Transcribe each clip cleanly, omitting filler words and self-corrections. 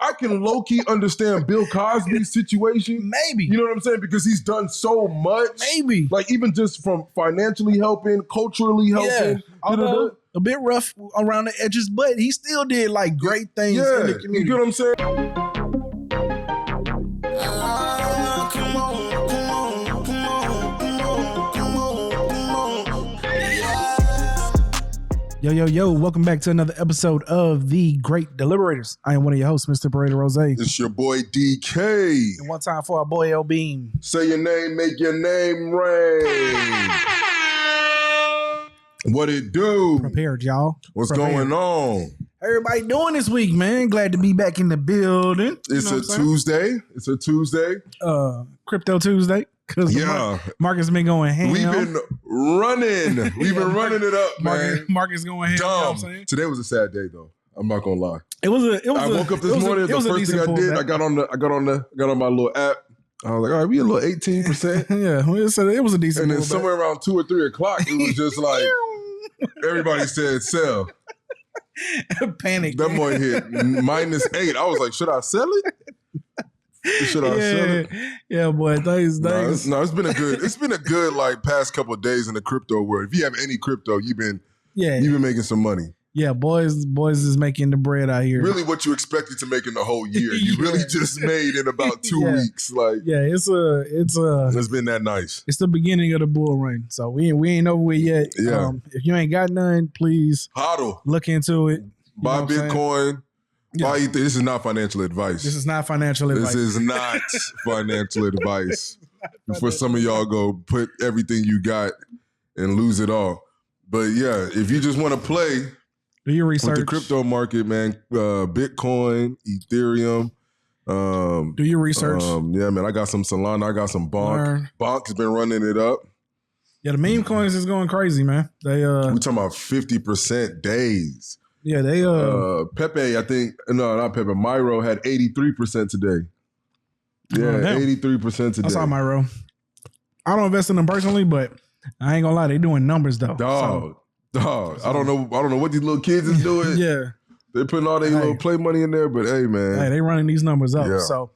I can low-key understand Bill Cosby's situation. Maybe. You know what I'm saying? Because he's done so much. Maybe. Like even just from financially helping, culturally helping. Although a bit rough around the edges, but he still did like great things in the community. You get what I'm saying? Yo, welcome back to another episode of The Great Deliberators. I am one of your hosts, Mr. Parade Rose. It's your boy DK. And one time for our boy L Beam. Say your name, make your name rain. What it do? Prepared, y'all. What's going on? Everybody doing this week, man. Glad to be back in the building. It's a Tuesday. It's a Tuesday. Crypto Tuesday. Because Marcus been going ham. We've been running. We've been running it up, man. Marcus going ham. Dumb. You know what I'm saying? Today was a sad day, though. I'm not gonna lie. I woke up this morning. The first thing I did, I got on my little app. I was like, all right, we a little 18%. Yeah, it was a decent. And then somewhere around 2 or 3 o'clock, it was just like everybody said sell. Panic. That boy hit -8. I was like, should I sell it? Should I sell it? Yeah, boy. Thanks. No, it's been a good like past couple of days in the crypto world. If you have any crypto, you've been making some money. Yeah, boys is making the bread out here. Really, what you expected to make in the whole year, you really just made in about 2 weeks. Like, it's been that nice. It's the beginning of the bull run, so we ain't over it yet. Yeah. If you ain't got none, please hodl. Look into it. Buy Bitcoin. Yeah. This is not financial advice. This is not financial advice. Before some of y'all go put everything you got and lose it all. But yeah, if you just want to play, do your research with the crypto market, man. Bitcoin, Ethereum. Do your research. Yeah, man. I got some Solana. I got some Bonk. Bonk has been running it up. Yeah, the meme coins is going crazy, man. We talking about 50% days. Yeah, they Pepe, I think not Pepe. Myro had 83% today. Yeah, 83% today. I saw Myro. I don't invest in them personally, but I ain't gonna lie, they doing numbers though. Dog. I don't know what these little kids is doing. Yeah, they're putting all their little play money in there, but hey, man, they running these numbers up. Yeah. So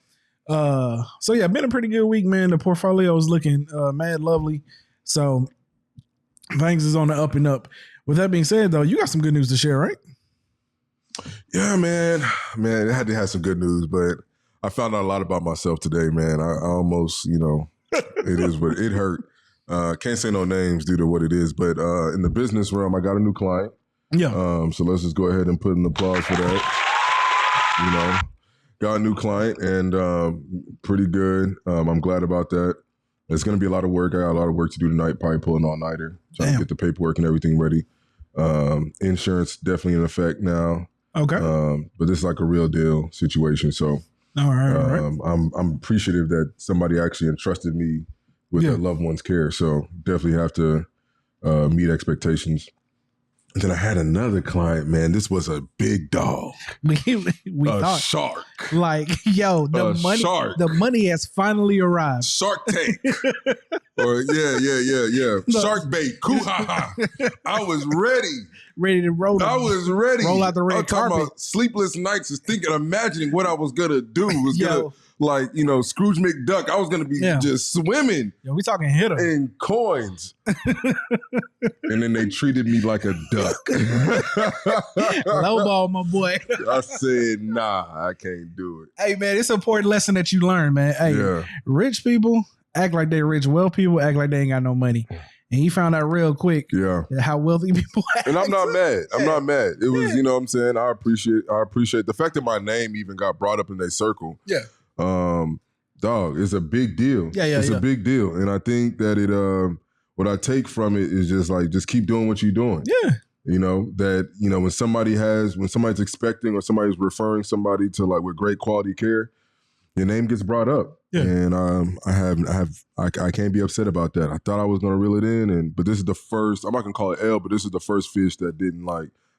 yeah, been a pretty good week, man. The portfolio is looking mad lovely. So things is on the up and up. With that being said, though, you got some good news to share, right? Yeah, man, it had to have some good news, but I found out a lot about myself today, man. I almost, it is what it hurt. Can't say no names due to what it is, but in the business realm, I got a new client. Yeah. So let's just go ahead and put an applause for that. Got a new client and pretty good. I'm glad about that. It's going to be a lot of work. I got a lot of work to do tonight, probably pulling all-nighter, trying to get the paperwork and everything ready. Insurance definitely in effect now. Okay. But this is like a real deal situation. So all right. I'm appreciative that somebody actually entrusted me with their loved one's care. So definitely have to meet expectations. And then I had another client, man. This was a big dog. we a thought shark. Like, the money has finally arrived. Shark Tank. Or yeah. Shark bait. Koo-ha-ha. I was ready to roll. I was ready. Roll out the red carpet. About sleepless nights is imagining what I was gonna do. Scrooge McDuck. I was gonna be just swimming. Yo, we talking hitter in coins. And then they treated me like a duck. Low ball, my boy. I said, nah, I can't do it. Hey, man, it's an important lesson that you learn, man. Hey, rich people act like they're rich. Well, people act like they ain't got no money. And he found out real quick how wealthy people act. And I'm not mad. It was, you know what I'm saying? I appreciate the fact that my name even got brought up in their circle. Yeah. Dog, it's a big deal. It's a big deal. And I think that what I take from it is just keep doing what you're doing. Yeah. When somebody's expecting or somebody's referring somebody to like with great quality care, your name gets brought up. Yeah. And I can't be upset about that. I thought I was gonna reel it in, but this is the first, I'm not gonna call it L, but this is the first fish that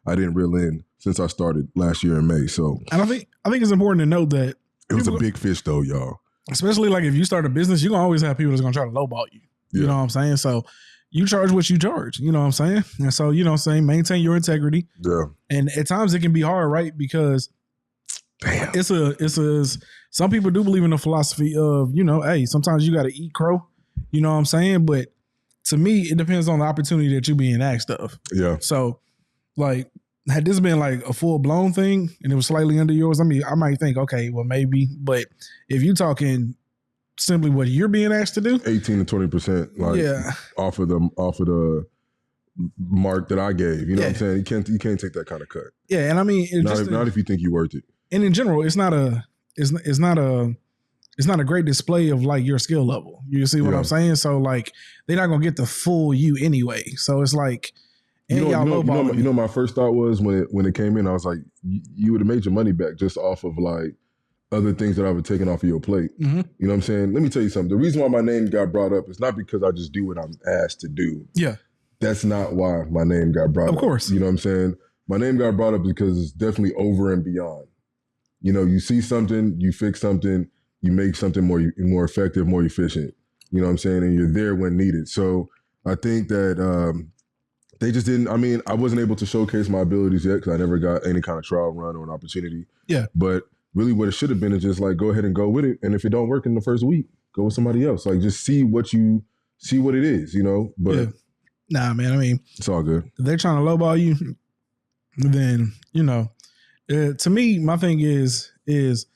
I didn't reel in since I started last year in May. So and I think it's important to note that it was a big fish though, y'all. Especially like if you start a business, you're gonna always have people that's gonna try to lowball you. You know what I'm saying? So you charge what you charge, you know what I'm saying? And so, maintain your integrity. Yeah. And at times it can be hard, right? Because Damn. Some people do believe in the philosophy of, hey, sometimes you got to eat crow. You know what I'm saying? But to me, it depends on the opportunity that you're being asked of. Yeah. So, like, had this been like a full blown thing and it was slightly under yours, I mean, I might think, okay, well, maybe. But if you're talking simply what you're being asked to do, 18 to 20%, like off of the mark that I gave. You know what I'm saying? You can't take that kind of cut. Yeah, and I mean, not if you think you're worth it. And in general, it's not a great display of like your skill level. You see what I'm saying? So like they're not gonna get the full you anyway. So it's like, my first thought was when it came in, I was like, you would have made your money back just off of like other things that I would have taken off of your plate. Mm-hmm. You know what I'm saying? Let me tell you something. The reason why my name got brought up is not because I just do what I'm asked to do. Yeah. That's not why my name got brought up. Of course. You know what I'm saying? My name got brought up because it's definitely over and beyond. You see something, you fix something, you make something more effective, more efficient. You know what I'm saying? And you're there when needed. So I think that they just didn't, I wasn't able to showcase my abilities yet because I never got any kind of trial run or an opportunity. Yeah. But really what it should have been is just like, go ahead and go with it. And if it don't work in the first week, go with somebody else. Like just see what it is, But yeah. Nah, man, I mean, it's all good. If they're trying to lowball you, then, to me, my thing is as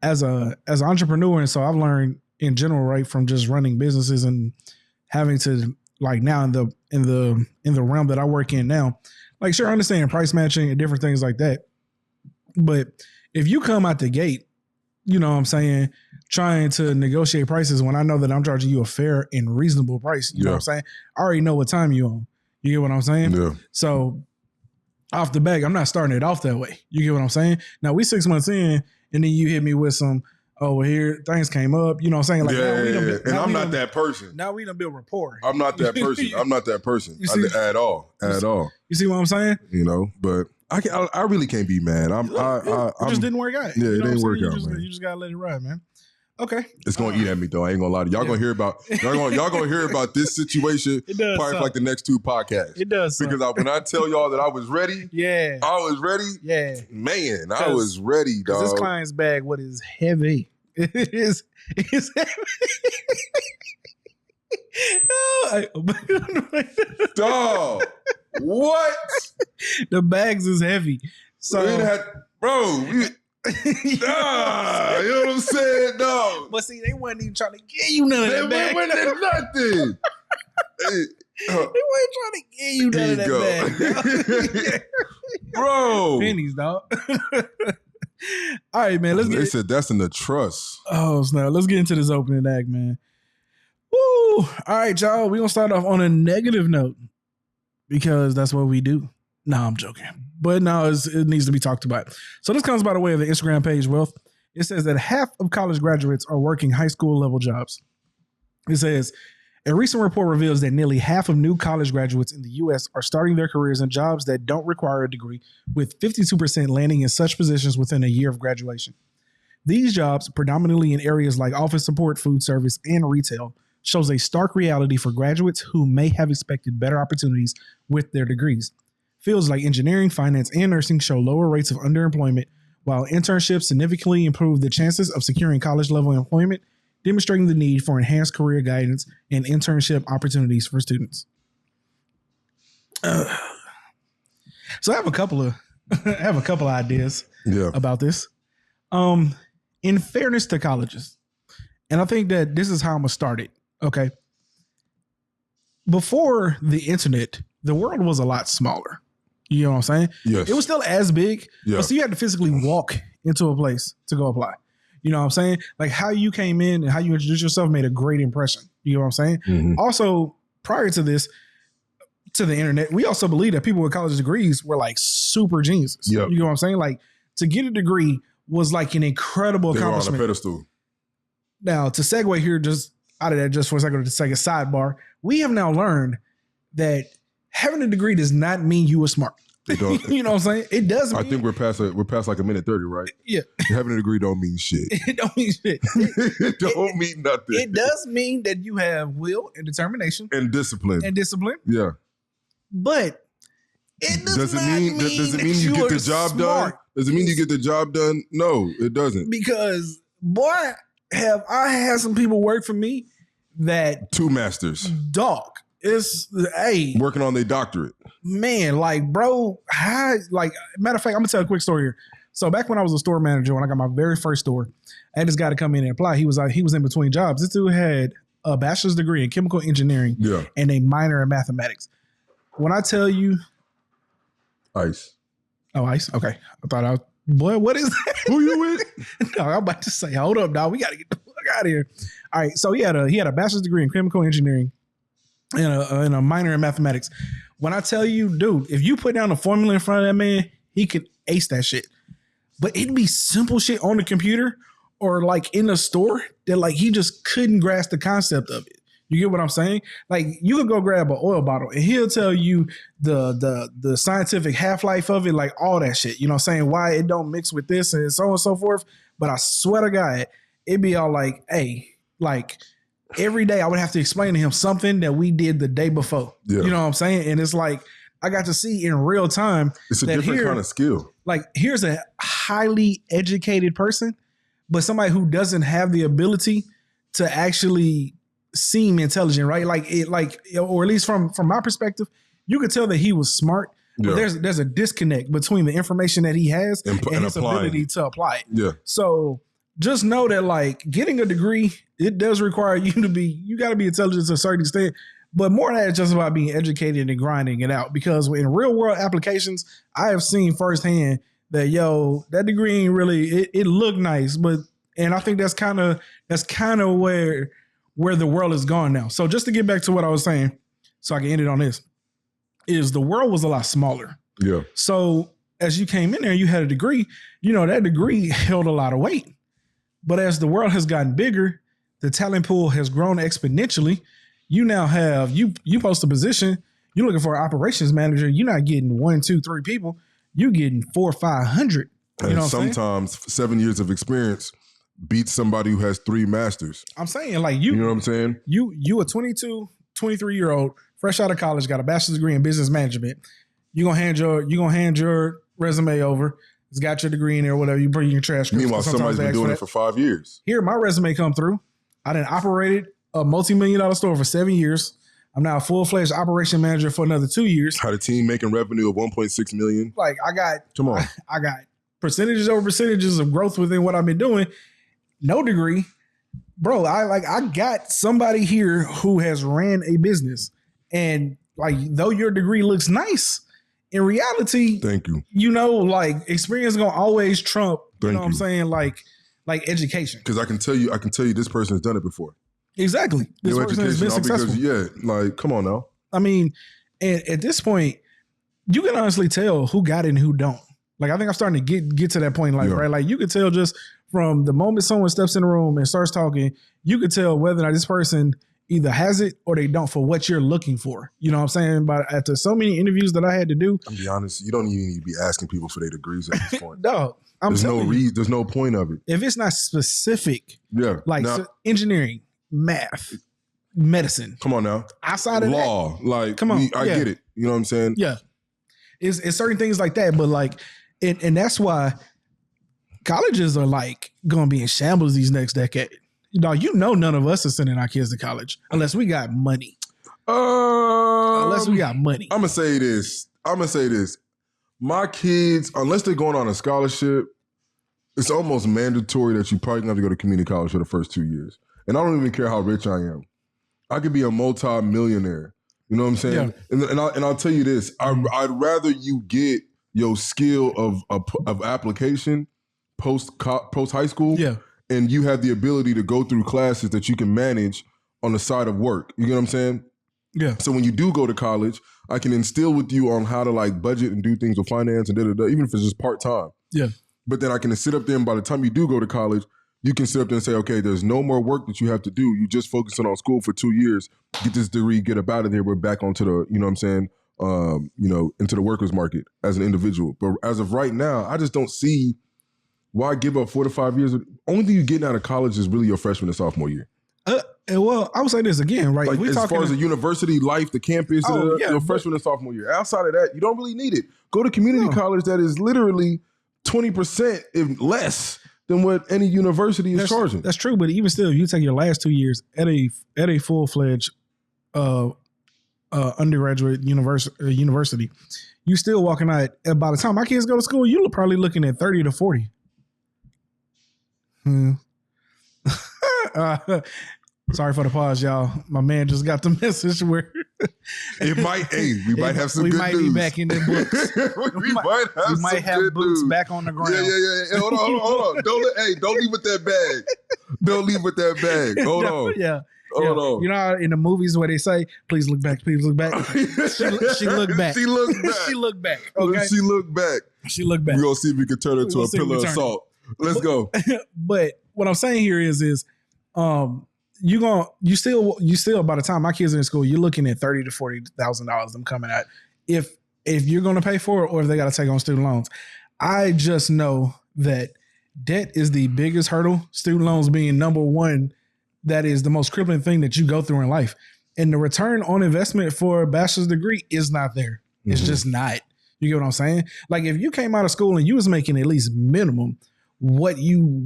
an entrepreneur. And so I've learned in general, right, from just running businesses and having to like now in the realm that I work in now, like, sure, I understand price matching and different things like that. But if you come out the gate, you know what I'm saying, trying to negotiate prices when I know that I'm charging you a fair and reasonable price, you know what I'm saying? I already know what time you on. You get what I'm saying? Yeah. So off the bat, I'm not starting it off that way. You get what I'm saying? Now we 6 months in and then you hit me with some, oh, well, here, things came up. You know what I'm saying? Like, and I'm not that person. Now we done build rapport. I'm not that person. I'm not that person at all. At all. You see what I'm saying? But I really can't be mad. It just didn't work out. Yeah, it didn't work out, man. You just gotta let it ride, man. Okay. It's gonna eat at me though. I ain't gonna lie to you. Y'all gonna hear about this situation probably for like the next 2 podcasts. It does. Because when I tell y'all that I was ready, I was ready. Yeah. Man, I was ready, dog. This client's bag, what is heavy? It's heavy. Dog. What? The bags is heavy. So you know what I'm saying? No. But see, they wasn't even trying to give you none of that bag. They wasn't nothing. They weren't trying to give you none of that bag. Bro. Pennies, dog. All right, man. They said that's in the trust. Oh, snap. Let's get into this opening act, man. Woo. All right, y'all. We're going to start off on a negative note because that's what we do. No, I'm joking. But no, it needs to be talked about. So this comes by the way of the Instagram page Wealth. It says that half of college graduates are working high school level jobs. It says, a recent report reveals that nearly half of new college graduates in the U.S. are starting their careers in jobs that don't require a degree, with 52% landing in such positions within a year of graduation. These jobs, predominantly in areas like office support, food service, and retail, shows a stark reality for graduates who may have expected better opportunities with their degrees. Fields like engineering, finance, and nursing show lower rates of underemployment, while internships significantly improve the chances of securing college-level employment, demonstrating the need for enhanced career guidance and internship opportunities for students. So I have a couple of ideas about this. In fairness to colleges, and I think that this is how I'm gonna start it. Okay. Before the internet, the world was a lot smaller. You know what I'm saying? Yes. It was still as big, but so you had to physically walk into a place to go apply. You know what I'm saying? Like how you came in and how you introduced yourself made a great impression. You know what I'm saying? Mm-hmm. Also, prior to this, to the internet, we also believe that people with college degrees were like super geniuses. Yep. You know what I'm saying? Like to get a degree was like an incredible accomplishment. They were on a pedestal. Now, to segue here just out of that just for a second to take a sidebar, we have now learned that having a degree does not mean you are smart. You know what I'm saying? It does. I think we're past like a minute 30, right? Yeah. Having a degree don't mean shit. It don't mean shit. It don't mean nothing. It does mean that you have will and determination and discipline. Yeah. But it does it mean you get the job done? Does it mean you get the job done? No, it doesn't. Because, boy, have I had some people work for me that 2 masters. Dog. It's working on their doctorate. Man, like, bro, matter of fact, I'm gonna tell a quick story here. So back when I was a store manager, when I got my very first store, I had this guy to come in and apply. He was in between jobs. This dude had a bachelor's degree in chemical engineering and a minor in mathematics. When I tell you, ice. Oh, ice. Okay, I thought boy, what is that? Who you with? No, I'm about to say, hold up, dog. We gotta get the fuck out of here. All right, so he had a bachelor's degree in chemical engineering and a minor in mathematics. When I tell you, dude, if you put down a formula in front of that man, he could ace that shit. But it'd be simple shit on the computer or like in the store that like he just couldn't grasp the concept of it. You get what I'm saying? Like you could go grab an oil bottle and he'll tell you the scientific half-life of it, like all that shit. You know what I'm saying? Why it don't mix with this and so on and so forth. But I swear to God, it'd be all like, hey, like every day I would have to explain to him something that we did the day before. Yeah. You know what I'm saying? And it's like, I got to see in real time. It's a different kind of skill. Like here's a highly educated person, but somebody who doesn't have the ability to actually seem intelligent, right? Or at least from my perspective, you could tell that he was smart. But there's a disconnect between the information that he has and his ability to apply it. Yeah. So just know that like getting a degree, it does require you got to be intelligent to a certain extent. But more than that, it's just about being educated and grinding it out. Because in real world applications, I have seen firsthand that that degree ain't really it looked nice, and I think that's kind of where the world is going now. So just to get back to what I was saying, so I can end it on this, is the world was a lot smaller. Yeah. So as you came in there, you had a degree. That degree held a lot of weight. But as the world has gotten bigger, the talent pool has grown exponentially. You now have, you post a position, you're looking for an operations manager, you're not getting 1, 2, 3 people, you're getting 400 or 500. And sometimes 7 years of experience beats somebody who has 3 masters. I'm saying like you know what I'm saying? You a 22, 23-year-old, fresh out of college, got a bachelor's degree in business management. You're gonna hand your resume over. It's got your degree in there, whatever. You bring your trash. Meanwhile, somebody's been doing it for 5 years. Here, my resume come through. I done operated a multi-million-dollar store for 7 years. I'm now a full-fledged operation manager for another 2 years. Had a team making revenue of $1.6 million. Like I got percentages over percentages of growth within what I've been doing. No degree, bro. I got somebody here who has ran a business, and like though your degree looks nice, in reality, thank you. Like experience gonna always trump. What I'm saying? Like education. Because I can tell you, this person has done it before. Exactly. This person has been successful. Like, come on now. I mean, at this point, you can honestly tell who got it and who don't. Like, I think I'm starting to get to that point. Like, right? Like, you could tell just from the moment someone steps in the room and starts talking, you could tell whether or not this person either has it or they don't for what you're looking for. You know what I'm saying? But after so many interviews that I had to do, I'll be honest, you don't even need to be asking people for their degrees at this point. No, there's no point of it. If it's not specific, like engineering, math, medicine. Come on now. Outside of law, that, like come on, I get it. You know what I'm saying? Yeah. It's certain things like that, but like, and that's why colleges are like going to be in shambles these next decade. None of us are sending our kids to college unless we got money. Unless we got money. I'm gonna say this. My kids, unless they're going on a scholarship, it's almost mandatory that you probably have to go to community college for the first 2 years. And I don't even care how rich I am. I could be a multi-millionaire. You know what I'm saying? Yeah. And I'll tell you this. I'd rather you get your skill of application post high school. Yeah. And you have the ability to go through classes that you can manage on the side of work. You get what I'm saying? Yeah. So when you do go to college, I can instill with you on how to like budget and do things with finance and even if it's just part-time. Yeah. But then I can sit up there and by the time you do go to college, you can sit up there and say, okay, there's no more work that you have to do. You just focusing on school for 2 years, get this degree, get up out of there. We're back onto the, you know what I'm saying? Into the workers market as an individual. But as of right now, I just don't see why give up 4 to 5 years. Only thing you're getting out of college is really your freshman and sophomore year. Well, I would say this again, right? Like as far as the university life, the campus, your freshman and sophomore year. Outside of that, you don't really need it. Go to community college that is literally 20% if less than what any university is charging. That's true, but even still, if you take your last 2 years at a full-fledged undergraduate university, you still walking out. By the time my kids go to school, you're probably looking at 30 to 40. Sorry for the pause, y'all. My man just got the message where it might. Hey, we might have some. We good might news. be back in the books. we might have boots news. back on the ground. Yeah. Hey, hold on. Don't leave with that bag. Don't leave with that bag. Hold on. Yeah. Hold on. You know how in the movies where they say, "Please look back, please look back." She looked back. She looked back. She looked back. Okay. She looked back. She looked back. We're gonna see if we can turn her to a pillar of salt. Let's go. But what I'm saying here is you still by the time my kids are in school, you're looking at $30,000 to $40,000 them coming out. If you're gonna pay for it or if they gotta take on student loans. I just know that debt is the biggest hurdle, student loans being number one. That is the most crippling thing that you go through in life. And the return on investment for a bachelor's degree is not there. It's just not. You get what I'm saying? Like if you came out of school and you was making at least minimum what you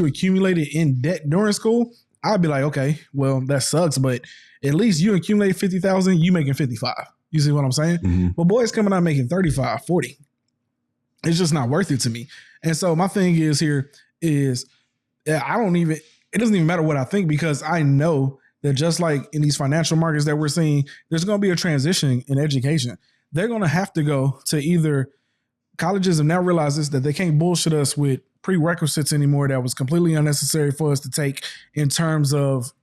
accumulated in debt during school, I'd be like, okay, well, that sucks, but at least you accumulated 50,000, you making 55. You see what I'm saying? Mm-hmm. But boys coming out making 35, 40. It's just not worth it to me. And so my thing is here is it doesn't even matter what I think because I know that just like in these financial markets that we're seeing, there's going to be a transition in education. They're going to have to go to either colleges have now realized this, that they can't bullshit us with prerequisites anymore that was completely unnecessary for us to take in terms of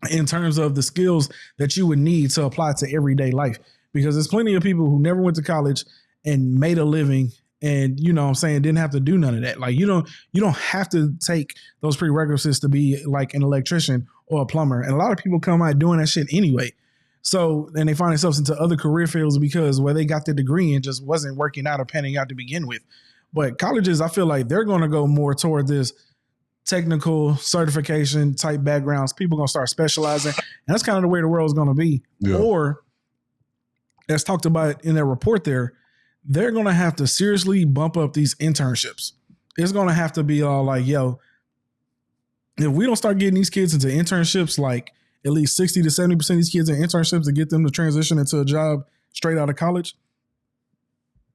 the skills that you would need to apply to everyday life. Because there's plenty of people who never went to college and made a living and, you know what I'm saying, didn't have to do none of that. Like you don't have to take those prerequisites to be like an electrician or a plumber. And a lot of people come out doing that shit anyway. So, and they find themselves into other career fields because where they got the degree and just wasn't working out or panning out to begin with. But colleges, I feel like they're going to go more toward this technical certification type backgrounds. People are going to start specializing. And that's kind of the way the world is going to be. Yeah. Or as talked about in their report there, they're going to have to seriously bump up these internships. It's going to have to be all like, yo, if we don't start getting these kids into internships, like at least 60 to 70% of these kids in internships to get them to transition into a job straight out of college,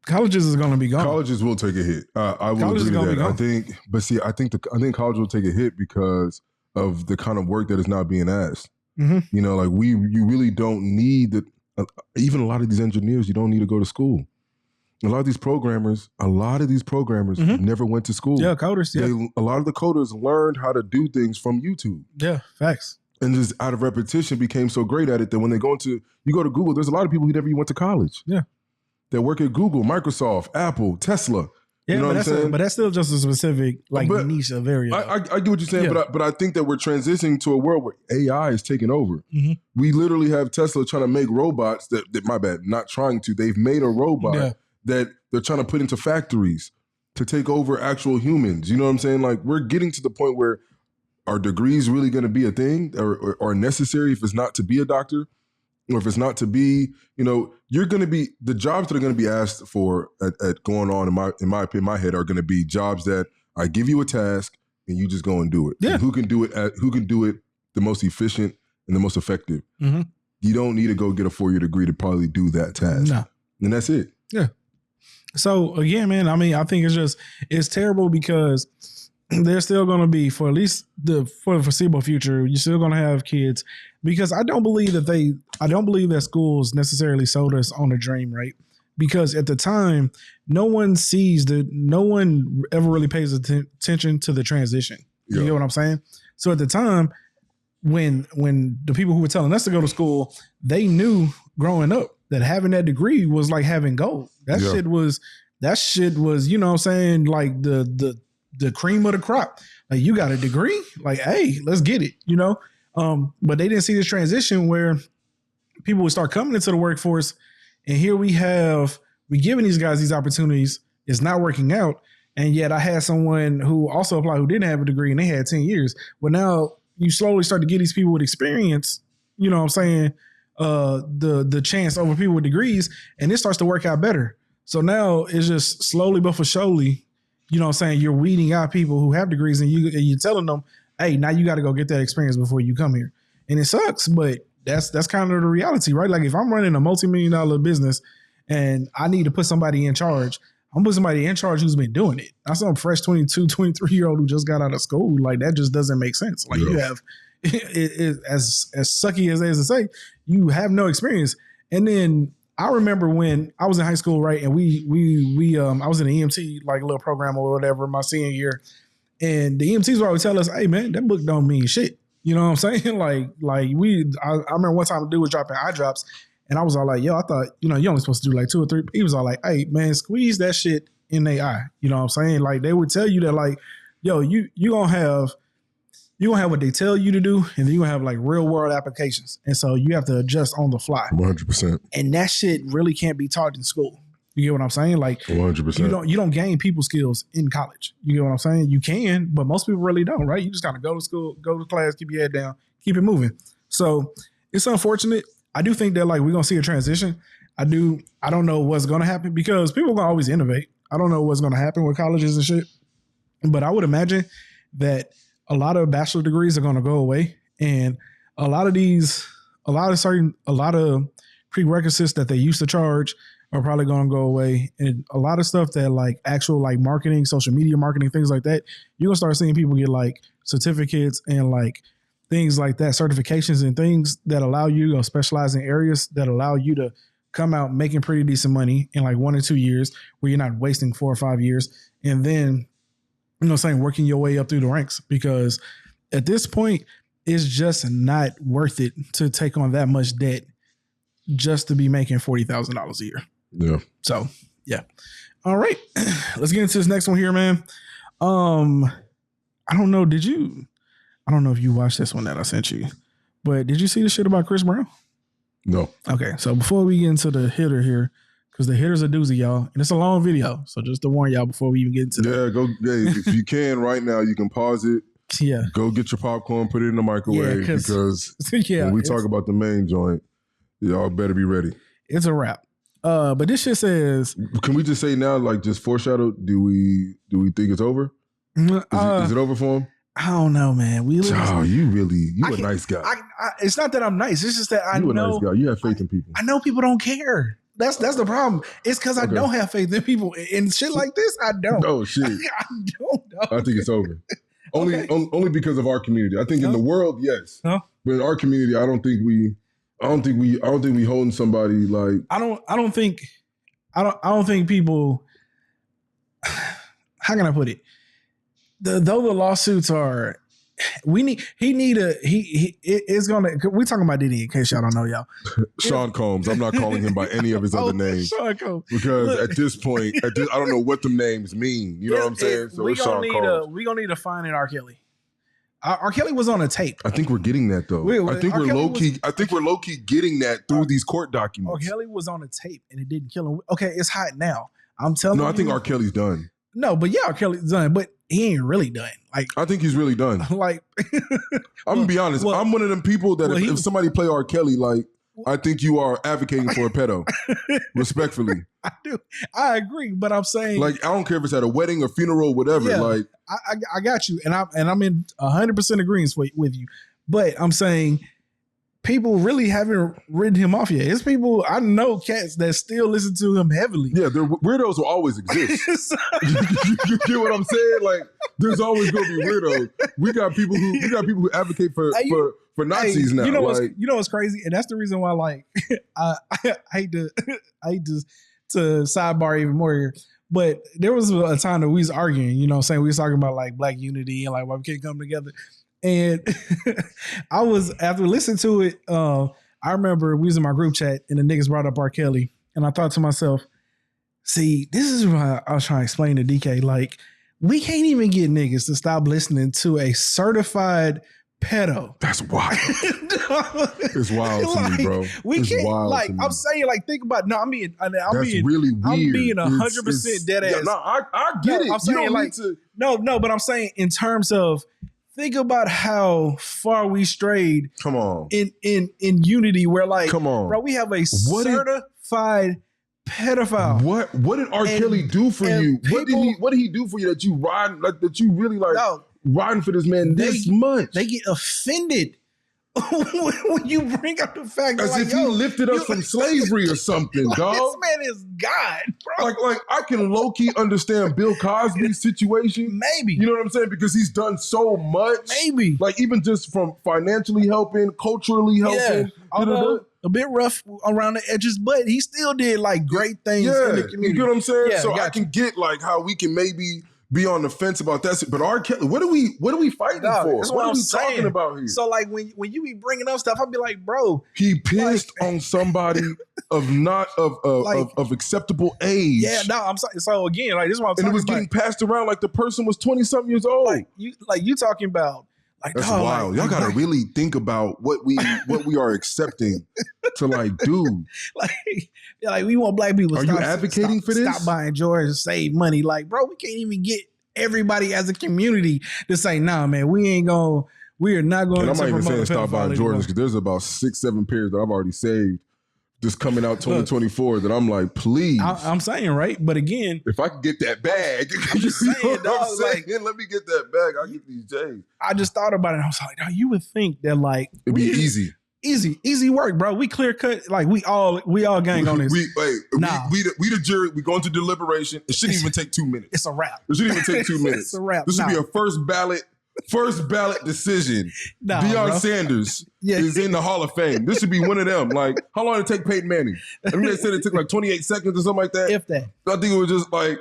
colleges is going to be gone. Colleges will take a hit. I will agree to that. I think college will take a hit because of the kind of work that is now being asked. Mm-hmm. You know, like you really don't need even a lot of these engineers, you don't need to go to school. A lot of these programmers mm-hmm. never went to school. Yeah, coders. Yeah. A lot of the coders learned how to do things from YouTube. Yeah, facts. And just out of repetition became so great at it that when you go to Google, there's a lot of people who never even went to college. Yeah. That work at Google, Microsoft, Apple, Tesla. Yeah, you know what I'm saying? But that's still just a specific niche of area. I get what you're saying, yeah. but I think that we're transitioning to a world where AI is taking over. Mm-hmm. We literally have Tesla trying to make robots that my bad, not trying to. They've made a robot that they're trying to put into factories to take over actual humans. You know what I'm saying? Like we're getting to the point where are degrees really going to be a thing or necessary if it's not to be a doctor or if it's not to be, you know, you're going to be the jobs that are going to be asked for at going on in my opinion, my head are going to be jobs that I give you a task and you just go and do it. Yeah. And who can do it the most efficient and the most effective. Mm-hmm. You don't need to go get a 4-year degree to probably do that task. No. And that's it. Yeah. So again, man, I mean, I think it's terrible because they're still going to be for the foreseeable future. You're still going to have kids because I don't believe that schools necessarily sold us on a dream, right? Because at the time, no one ever really pays attention to the transition. You get what I'm saying? So at the time, when the people who were telling us to go to school, they knew growing up that having that degree was like having gold. That shit was, you know what I'm saying, like the cream of the crop. Like you got a degree, like, hey, let's get it, you know? But they didn't see this transition where people would start coming into the workforce. And here we giving these guys these opportunities. It's not working out. And yet I had someone who also applied who didn't have a degree and they had 10 years. But now you slowly start to get these people with experience, you know what I'm saying, the chance over people with degrees, and it starts to work out better. So now it's just slowly but for surely, you know what I'm saying, you're weeding out people who have degrees and you're telling them, hey, now you got to go get that experience before you come here. And it sucks, but that's kind of the reality, right? Like if I'm running a multi-million-dollar business and I need to put somebody in charge, I'm putting somebody in charge who's been doing it. Not some fresh 22, 23-year-old who just got out of school. Like that just doesn't make sense. Like you have, as sucky as it is to say, you have no experience. And then I remember when I was in high school, right? And I was in an EMT, like a little program or whatever, my senior year. And the EMTs would always tell us, hey man, that book don't mean shit. You know what I'm saying? I remember one time a dude was dropping eye drops and I was all like, yo, I thought, you only supposed to do like 2 or 3. He was all like, hey man, squeeze that shit in their eye. You know what I'm saying? Like they would tell you that like, yo, you gonna have what they tell you to do, and then you gonna have like real world applications. And so you have to adjust on the fly. 100%. And that shit really can't be taught in school. You get what I'm saying? Like 100%. You don't gain people skills in college. You get what I'm saying? You can, but most people really don't, right? You just gotta go to school, go to class, keep your head down, keep it moving. So it's unfortunate. I do think that like we're gonna see a transition. I don't know what's gonna happen because people are gonna always innovate. I don't know what's gonna happen with colleges and shit. But I would imagine that a lot of bachelor degrees are gonna go away. And a lot of prerequisites that they used to charge are probably going to go away. And a lot of stuff that like actual like marketing, social media marketing, things like that, you're going to start seeing people get like certificates and like things like that, certifications and things that allow you to specialize in areas that allow you to come out making pretty decent money in like 1 or 2 years where you're not wasting 4 or 5 years. And then, working your way up through the ranks, because at this point, it's just not worth it to take on that much debt just to be making $40,000 a year. Yeah. So, yeah. All right. Let's get into this next one here, man. I don't know. I don't know if you watched this one that I sent you, but did you see the shit about Chris Brown? No. Okay. So before we get into the hitter here, because the hitter's a doozy, y'all, and it's a long video. So just to warn y'all before we even get into if you can right now, you can pause it. Yeah. Go get your popcorn, put it in the microwave because when we talk about the main joint, y'all better be ready. It's a wrap. But this shit says, can we just say now, like just foreshadow, do we think it's over? Is it over for him? I don't know, man. You a nice guy. It's not that I'm nice. It's just that I know. You a nice guy. You have faith in people. I know people don't care. That's the problem. It's because I don't have faith in people. And shit like this, I don't. Oh, shit. I don't know. I think it's over. Only because of our community. I think in the world, yes. But in our community, I don't think we holding somebody like. I don't think people. How can I put it? Though the lawsuits are, it's gonna. We're talking about Diddy in case y'all don't know, y'all. Sean Combs. I'm not calling him by any of his other names. Sean Combs. Because at this point, I don't know what them names mean. You know what I'm saying? So it's Sean Combs. We're gonna need to find an R. Kelly. R. Kelly was on a tape. I think we're getting that though. I think we're low key getting that through these court documents. R. Kelly was on a tape and it didn't kill him. Okay, it's hot now. I'm telling you. No, I think R. Kelly's done. No, but yeah, R. Kelly's done, but he ain't really done. Like I think he's really done. Like I'm gonna be honest. I'm one of them people that if somebody play R. Kelly, like I think you are advocating for a pedo. Respectfully. I do. I agree, but I'm saying like I don't care if it's at a wedding or funeral, whatever. Yeah, like I got you, and I'm in 100% agreement with you. But I'm saying people really haven't written him off yet. It's people I know cats that still listen to him heavily. Yeah, weirdos will always exist. you get what I'm saying? Like there's always gonna be weirdos. We got people who advocate for Nazis now. You know what's crazy, and that's the reason why. Like I hate to sidebar even more here, but there was a time that we was arguing. You know, what I'm saying we was talking about like Black unity and like why we can't come together. And I was after listening to it. I remember we was in my group chat and the niggas brought up R. Kelly, and I thought to myself, "See, this is what I was trying to explain to DK. Like, we can't even get niggas to stop listening to a certified pedo. That's wild. It's wild to me, bro. We can't. Like, I'm saying, like, think about. No, I'm being really weird. I'm being 100% dead ass. Yeah, no, I get it. I'm saying, like, but I'm saying in terms of. Think about how far we strayed. Come on. In unity, where like, come on, bro, we have a certified pedophile. What did R. Kelly do for you? What did he do for you that you that you really riding for this man this much? They get offended when you bring up the fact that as if he lifted us from slavery or something, dog. This man is God, bro. Like I can low key understand Bill Cosby's situation, maybe. You know what I'm saying? Because he's done so much, maybe. Like even just from financially helping, culturally helping, although a bit rough around the edges, but he still did like great things in the community. You get what I'm saying? Yeah, so I can get like how we can maybe be on the fence about that. But R. Kelly, what are we fighting for? That's what are we talking about here? So like when you be bringing up stuff, I'll be like, bro, he pissed on somebody of acceptable age. Yeah, no, I'm sorry. So again, like this is what I'm talking about. And it was getting passed around like the person was 20-something years old. Like you talking about. Like, that's wild. Y'all gotta really think about what we are accepting to like do. Like we want black people. Are you advocating for this? Stop buying Jordans and save money. Like, bro, we can't even get everybody as a community to say, nah, man, we are not going to. I'm not even saying stop buying Jordans because there's about 6-7 pairs that I've already saved. Just coming out 2024 that I'm like, please. I'm saying, right? But again, if I could get that bag, I'm just saying, dog, like, let me get that bag. I'll get these J's. I just thought about it. I was like, dog, you would think that like it'd be easy work, bro. We clear cut. Like we all gang on this. We the jury. We go into deliberation. It shouldn't even take 2 minutes. It's a wrap. It shouldn't even take 2 minutes. It's a wrap. This should be a first ballot decision. Deion Sanders is in the Hall of Fame. This should be one of them. Like, how long did it take Peyton Manning? I mean, they said it took like 28 seconds or something like that. If that. I think it was just like,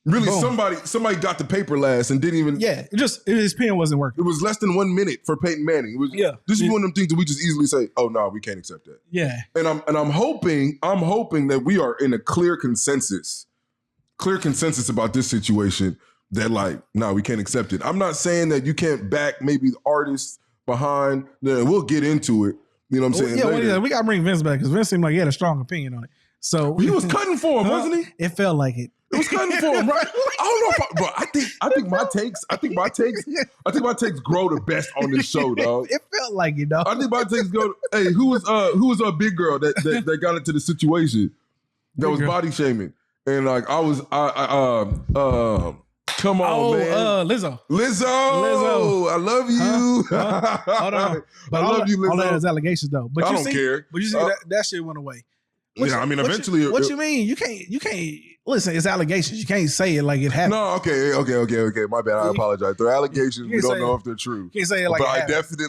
really, somebody got the paper last and didn't even. Yeah, his pen wasn't working. It was less than 1 minute for Peyton Manning. It was, this is one of them things that we just easily say, oh no, we can't accept that. Yeah. And I'm hoping that we are in a clear consensus about this situation. That like, no, we can't accept it. I'm not saying that you can't back maybe the artists behind. Then we'll get into it. You know what I'm saying? Yeah, we gotta bring Vince back because Vince seemed like he had a strong opinion on it. So he was cutting for him, wasn't he? It felt like it. It was cutting for him, right? I don't know, but I think my takes grow the best on this show, dog. It felt like it, dog. I think my takes go. Hey, who was a big girl that got into the situation that was body shaming, and like come on, man. Lizzo. I love you. Hold on. But I love you, Lizzo. All that is allegations, though. But I don't care. But you see, that shit went away. I mean, eventually. What you mean? You can't. Listen, it's allegations. You can't say it like it happened. No, okay. My bad. I apologize. They're allegations. We don't know if they're true. You can't say it like but it happened.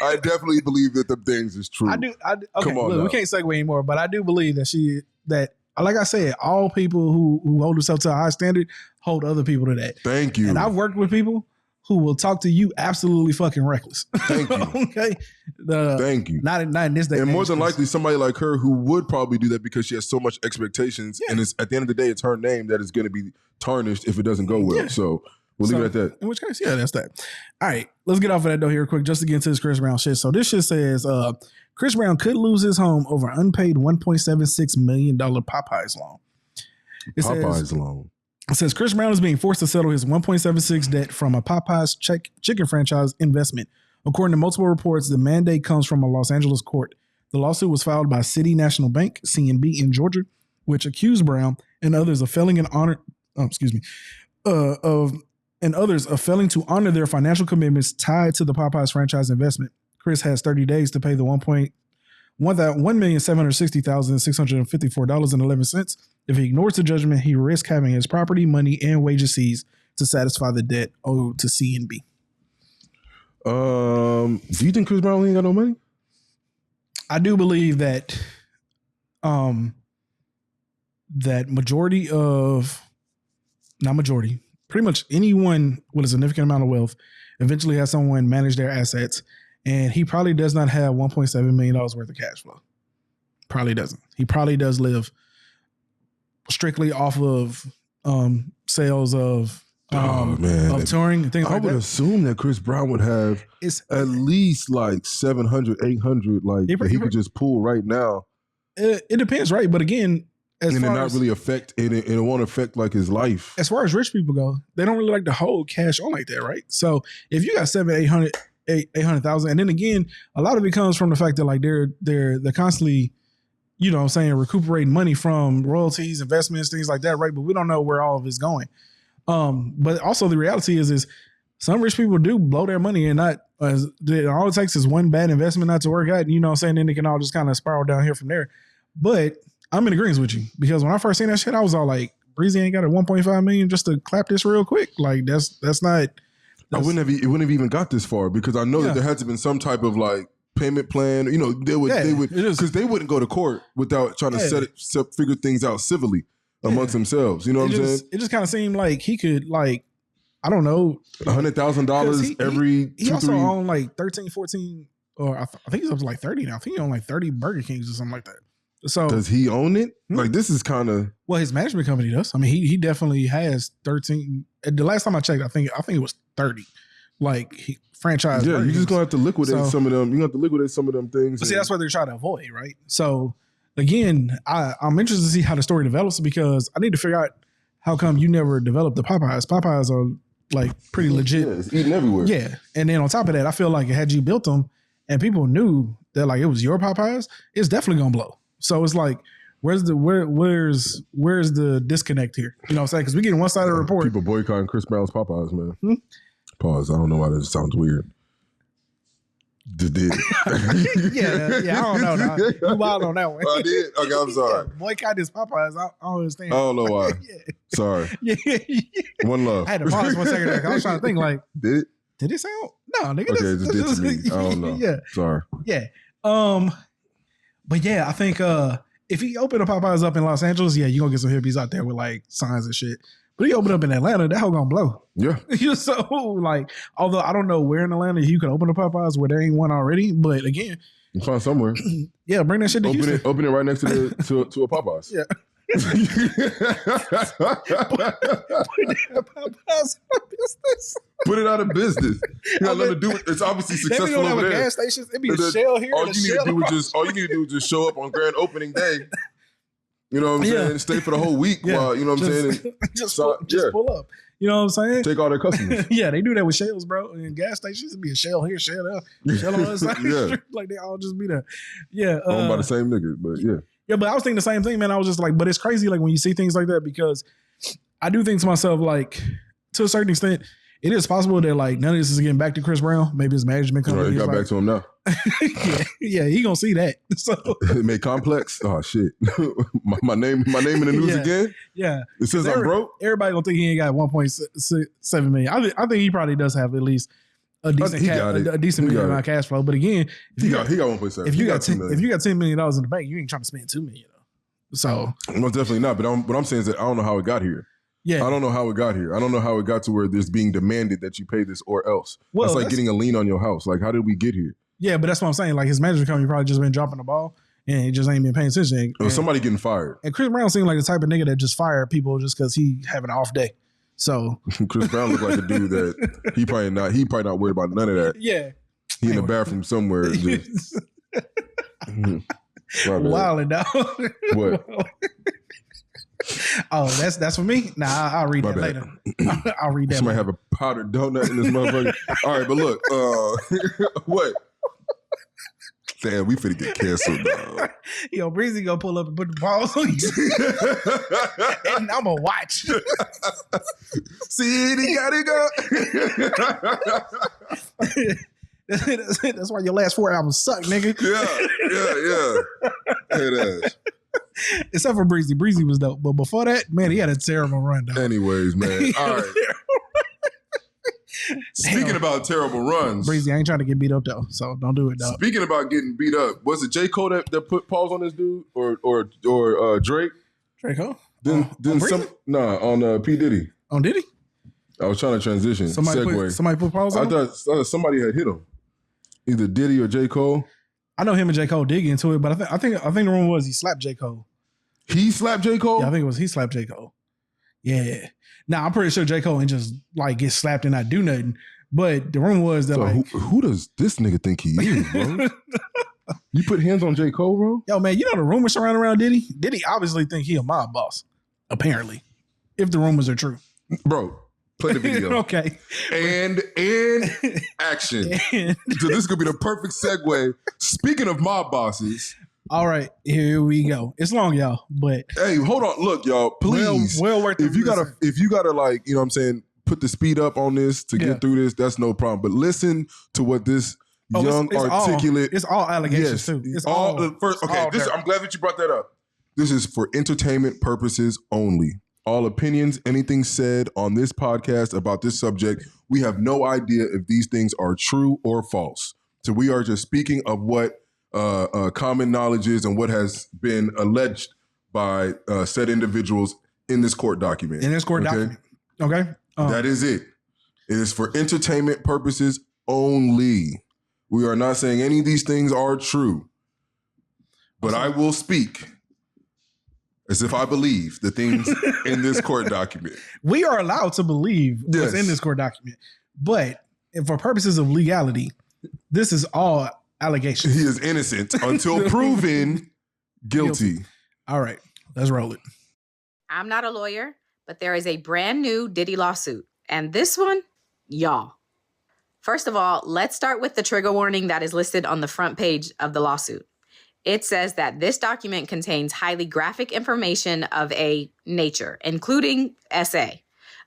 I definitely believe that the things is true. I do. Okay, come on, look, we can't segue anymore. But I do believe that like I said, all people who hold themselves to a high standard hold other people to that. Thank you. And I've worked with people who will talk to you absolutely fucking reckless. Thank you. Okay. Thank you. Not in this day. And more than likely, somebody like her who would probably do that because she has so much expectations, and it's at the end of the day, it's her name that is going to be tarnished if it doesn't go well. Yeah. So we'll leave it at that. In which case, yeah, that's that. All right, let's get off of that though here quick, just to get into this Chris Brown shit. So this shit says Chris Brown could lose his home over unpaid $1.76 million Popeyes loan. It says Chris Brown is being forced to settle his 1.76 debt from a Popeyes chicken franchise investment. According to multiple reports, the mandate comes from a Los Angeles court. The lawsuit was filed by City National Bank, CNB, in Georgia, which accused Brown and others of failing to honor their financial commitments tied to the Popeyes franchise investment. Chris has 30 days to pay the $1,760,654.11. If he ignores the judgment, he risks having his property, money, and wages seized to satisfy the debt owed to CNB. Do you think Chris Brown ain't got no money? I do believe that pretty much anyone with a significant amount of wealth eventually has someone manage their assets, and he probably does not have $1.7 million worth of cash flow. Probably doesn't. He probably does live strictly off of sales of touring and things like that. I would assume that Chris Brown would have at least like 700, 800 like that he could just pull right now. It depends, right? But again, it won't affect like his life. As far as rich people go, they don't really like to hold cash on like that, right? So if you got 800,000, and then again, a lot of it comes from the fact that like they're constantly you know what I'm saying, recuperating money from royalties, investments, things like that, right? But we don't know where all of it's going. But also the reality is some rich people do blow their money and not, all it takes is one bad investment not to work out. You know what I'm saying? Then it can all just kind of spiral down here from there. But I'm in agreement with you because when I first seen that shit, I was all like, Breezy ain't got a 1.5 million just to clap this real quick. Like that's not. It wouldn't have even got this far because I know that there had to have been some type of like payment plan. You know, they would because they wouldn't go to court without trying to figure things out civilly amongst themselves. You know what I'm saying? It just kind of seemed like he could like, I don't know, $100,000 every. He also owned like 13, 14, or I think he's up to like 30 now. I think he owned like 30 Burger Kings or something like that. So does he own it? Like this is kind of his management company does. I mean, he definitely has 13. The last time I checked, I think it was 30. Like he franchise. Yeah, you're just gonna have to liquidate some of them. You have to liquidate some of them things. But see, that's what they're trying to avoid, right? So again, I'm interested to see how the story develops because I need to figure out how come you never developed the Popeyes. Popeyes are like pretty legit. Yeah, it's eating everywhere. Yeah, and then on top of that, I feel like had you built them and people knew that like it was your Popeyes, it's definitely gonna blow. So it's like, where's the disconnect here? You know what I'm saying? Because we getting one side of the report. People boycotting Chris Brown's Popeyes, man. Pause. I don't know why this sounds weird. Did yeah, I don't know. Nah. You wild on that one. I did? Okay, I'm sorry. Yeah, boycott his Popeyes. I don't understand. I don't know why. Sorry. Yeah. One love. I had to pause 1 second there. I was trying to think like, did it sound? No, nigga. Okay, it just did to me. I don't know. Yeah. Sorry. Yeah. But yeah, I think if he opened a Popeyes up in Los Angeles, yeah, you're gonna get some hippies out there with like signs and shit. But he opened up in Atlanta, that hoe gonna blow. Yeah. So like, although I don't know where in Atlanta you could open a Popeyes where there ain't one already, but again, you find somewhere. Yeah, bring that shit to Houston. Open it right next to a Popeyes. Yeah. Put Put it out of business. You got nothing to do with it's obviously successful over there. Gas stations. It'd be a shell here. All you need to do is just show up on grand opening day. You know what I'm saying? Stay for the whole week while, you know what I'm saying? Just pull up. You know what I'm saying? Take all their customers. Yeah, they do that with shells, bro. In gas stations, it'd be a shell here, shell there, shell on the other side of the street. Like they all just be there. Yeah. Owned by the same niggas, but yeah. Yeah, but I was thinking the same thing, man. I was just like, but it's crazy like when you see things like that because I do think to myself, like, to a certain extent, it is possible that like none of this is getting back to Chris Brown. Maybe his management company. He got back to him now. yeah, he gonna see that. So it made complex. Oh shit, my name in the news again. Yeah, it says I'm broke. Everybody gonna think he ain't got 1.7 million. I think he probably does have at least a decent amount of cash flow. But again, he got 1.7. If you got $10 million in the bank, you ain't trying to spend $2 million. So most definitely not. But what I'm saying is that I don't know how it got here. Yeah, I don't know how it got here. I don't know how it got to where there's being demanded that you pay this or else. Well, that's like getting a lien on your house. Like, how did we get here? Yeah, but that's what I'm saying. Like, his management company probably just been dropping the ball and he just ain't been paying attention. Or somebody getting fired. And Chris Brown seemed like the type of nigga that just fired people just because he having an off day. So Chris Brown looked like a dude that he probably not worried about none of that. Yeah, he in the bathroom somewhere. Just, wilding down. What? Oh, that's for me? Nah, I'll read that later. I'll read that. Somebody have a powdered donut in this motherfucker. All right, but look, what? Damn, we finna get canceled, dog. Yo, Breezy gonna pull up and put the balls on you. And I'm gonna watch. See, he gotta go. That's why your last 4 albums suck, nigga. Yeah. It is. Except for Breezy. Breezy was dope. But before that, man, he had a terrible run, dog. Anyways, man. All right. Speaking about terrible runs. Breezy, I ain't trying to get beat up, though. So don't do it, dog. Speaking about getting beat up, was it J. Cole that put pause on this dude? Or Drake? Draco? On P. Diddy. On Diddy? I was trying to transition. Somebody put pause on him? I thought somebody had hit him. Either Diddy or J. Cole. I know him and J. Cole did get into it, but I think the rumor was he slapped J. Cole. He slapped J. Cole? Yeah, I think it was he slapped J. Cole. Yeah. Now, I'm pretty sure J. Cole ain't just like get slapped and not do nothing. But the rumor was that who does this nigga think he is, bro? You put hands on J. Cole, bro? Yo, man, you know the rumors surrounding around Diddy? Diddy obviously think he a mob boss, apparently, if the rumors are true. Bro, play the video. Okay. And action. So this could be the perfect segue. Speaking of mob bosses, All right, here we go. It's long, y'all, but Hey, hold on. Look, y'all, please. well worth the if you gotta like, you know what I'm saying, put the speed up on this to get through this, that's no problem. But listen to what this young, articulate. It's all allegations too. It's all first. Okay, I'm glad that you brought that up. This is for entertainment purposes only. All opinions, anything said on this podcast about this subject, we have no idea if these things are true or false. So we are just speaking of what common knowledge is and what has been alleged by said individuals in this court document. Okay. That is it. It is for entertainment purposes only. We are not saying any of these things are true. But I will speak as if I believe the things in this court document. We are allowed to believe what's in this court document. But for purposes of legality, this is all allegations. He is innocent until proven guilty. All right, let's roll it. I'm not a lawyer, but there is a brand new Diddy lawsuit. And this one, y'all. First of all, let's start with the trigger warning that is listed on the front page of the lawsuit. It says that this document contains highly graphic information of a nature, including SA.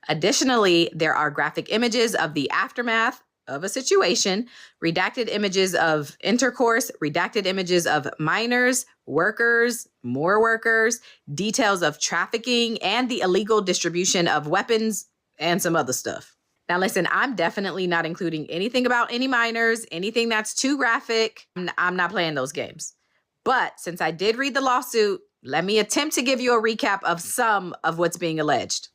Additionally, there are graphic images of the aftermath of a situation, redacted images of intercourse, redacted images of minors, workers, more workers, details of trafficking, and the illegal distribution of weapons and some other stuff. Now, listen, I'm definitely not including anything about any minors, anything that's too graphic. I'm not playing those games. But since I did read the lawsuit, let me attempt to give you a recap of some of what's being alleged.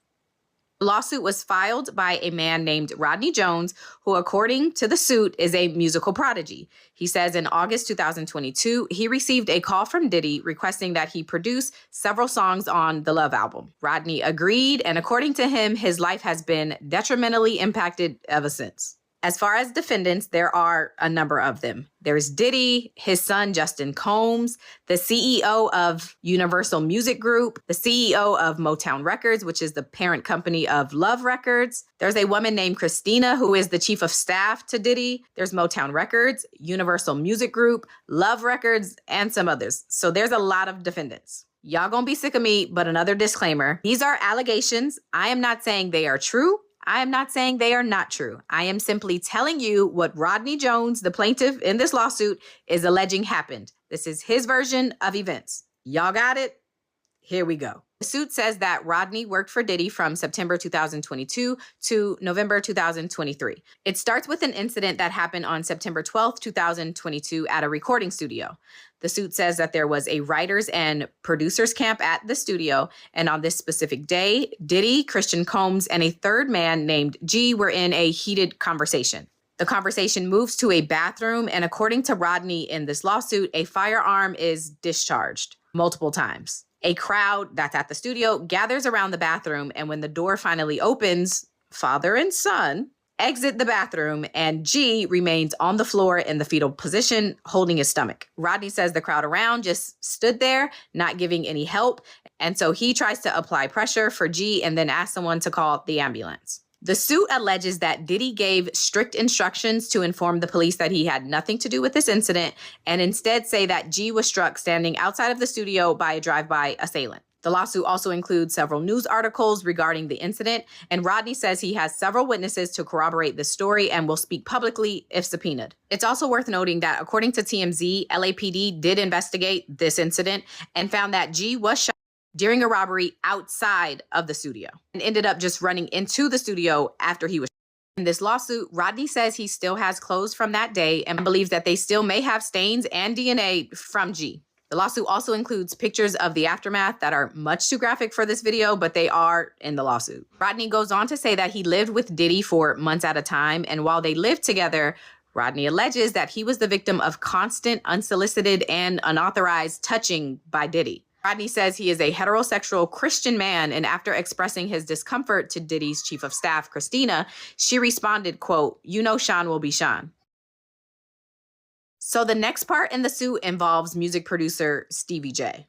The lawsuit was filed by a man named Rodney Jones, who, according to the suit, is a musical prodigy. He says in August 2022, he received a call from Diddy requesting that he produce several songs on the Love album. Rodney agreed, and according to him, his life has been detrimentally impacted ever since. As far as defendants, there are a number of them. There's Diddy, his son, Justin Combs, the CEO of Universal Music Group, the CEO of Motown Records, which is the parent company of Love Records. There's a woman named Christina, who is the chief of staff to Diddy. There's Motown Records, Universal Music Group, Love Records, and some others. So there's a lot of defendants. Y'all gonna be sick of me, but another disclaimer. These are allegations. I am not saying they are true. I am not saying they are not true. I am simply telling you what Rodney Jones, the plaintiff in this lawsuit, is alleging happened. This is his version of events. Y'all got it? Here we go. The suit says that Rodney worked for Diddy from September 2022 to November 2023. It starts with an incident that happened on September 12th, 2022 at a recording studio. The suit says that there was a writers and producers camp at the studio, and on this specific day, Diddy, Christian Combs, and a third man named G were in a heated conversation. The conversation moves to a bathroom, and according to Rodney in this lawsuit, a firearm is discharged multiple times. A crowd that's at the studio gathers around the bathroom, and when the door finally opens, father and son exit the bathroom, and G remains on the floor in the fetal position, holding his stomach. Rodney says the crowd around just stood there, not giving any help, and so he tries to apply pressure for G and then asks someone to call the ambulance. The suit alleges that Diddy gave strict instructions to inform the police that he had nothing to do with this incident, and instead say that G was struck standing outside of the studio by a drive-by assailant. The lawsuit also includes several news articles regarding the incident, and Rodney says he has several witnesses to corroborate this story and will speak publicly if subpoenaed. It's also worth noting that according to TMZ, LAPD did investigate this incident and found that G was shot during a robbery outside of the studio and ended up just running into the studio after he was shot. In this lawsuit, Rodney says he still has clothes from that day and believes that they still may have stains and DNA from G. The lawsuit also includes pictures of the aftermath that are much too graphic for this video, but they are in the lawsuit. Rodney goes on to say that he lived with Diddy for months at a time, and while they lived together, Rodney alleges that he was the victim of constant, unsolicited, and unauthorized touching by Diddy. Rodney says he is a heterosexual Christian man, and after expressing his discomfort to Diddy's chief of staff, Christina, she responded, quote, "You know Sean will be Sean." So the next part in the suit involves music producer Stevie J.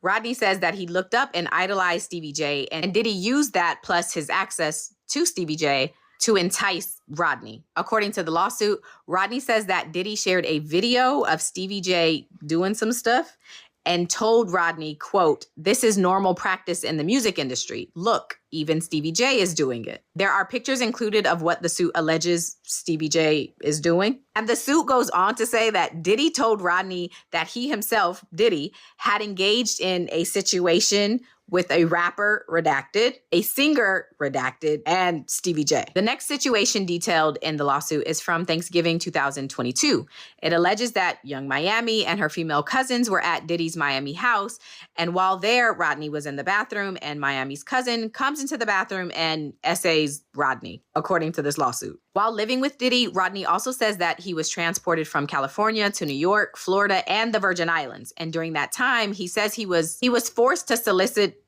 Rodney says that he looked up and idolized Stevie J, and Diddy used that plus his access to Stevie J to entice Rodney. According to the lawsuit, Rodney says that Diddy shared a video of Stevie J doing some stuff and told Rodney, quote, "This is normal practice in the music industry. Look, even Stevie J is doing it." There are pictures included of what the suit alleges Stevie J is doing. And the suit goes on to say that Diddy told Rodney that he himself, Diddy, had engaged in a situation with a rapper, redacted, a singer, redacted, and Stevie J. The next situation detailed in the lawsuit is from Thanksgiving 2022. It alleges that Young Miami and her female cousins were at Diddy's Miami house, and while there, Rodney was in the bathroom, and Miami's cousin comes into the bathroom and essays Rodney, according to this lawsuit. While living with Diddy, Rodney also says that he was transported from California to New York, Florida, and the Virgin Islands. And during that time, he says he was forced to solicit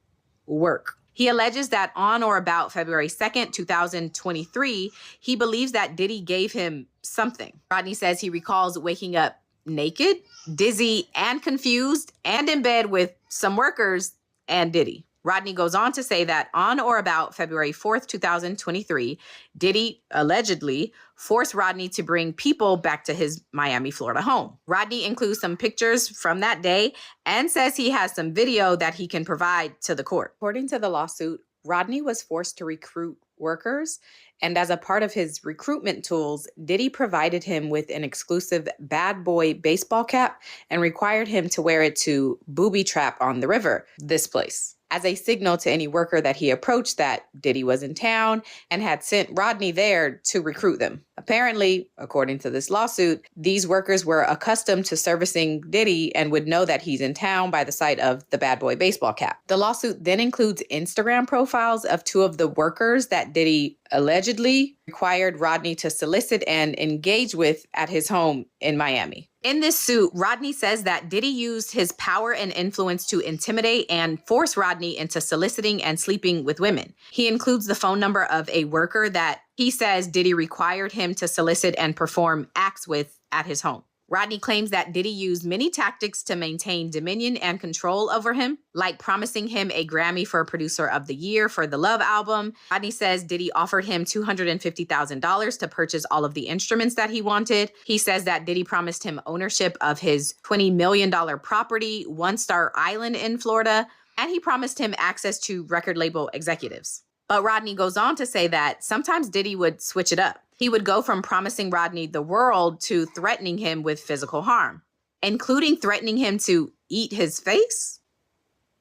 work. He alleges that on or about February 2nd, 2023, he believes that Diddy gave him something. Rodney says he recalls waking up naked, dizzy, and confused, and in bed with some workers and Diddy. Rodney goes on to say that on or about February 4th, 2023, Diddy allegedly forced Rodney to bring people back to his Miami, Florida home. Rodney includes some pictures from that day and says he has some video that he can provide to the court. According to the lawsuit, Rodney was forced to recruit workers, and as a part of his recruitment tools, Diddy provided him with an exclusive bad boy baseball cap and required him to wear it to Booby Trap on the River, this place, as a signal to any worker that he approached that Diddy was in town and had sent Rodney there to recruit them. Apparently, according to this lawsuit, these workers were accustomed to servicing Diddy and would know that he's in town by the sight of the bad boy baseball cap. The lawsuit then includes Instagram profiles of two of the workers that Diddy allegedly required Rodney to solicit and engage with at his home in Miami. In this suit, Rodney says that Diddy used his power and influence to intimidate and force Rodney into soliciting and sleeping with women. He includes the phone number of a worker that he says Diddy required him to solicit and perform acts with at his home. Rodney claims that Diddy used many tactics to maintain dominion and control over him, like promising him a Grammy for Producer of the Year for the Love album. Rodney says Diddy offered him $250,000 to purchase all of the instruments that he wanted. He says that Diddy promised him ownership of his $20 million property, One Star Island in Florida, and he promised him access to record label executives. But Rodney goes on to say that sometimes Diddy would switch it up. He would go from promising Rodney the world to threatening him with physical harm, including threatening him to eat his face,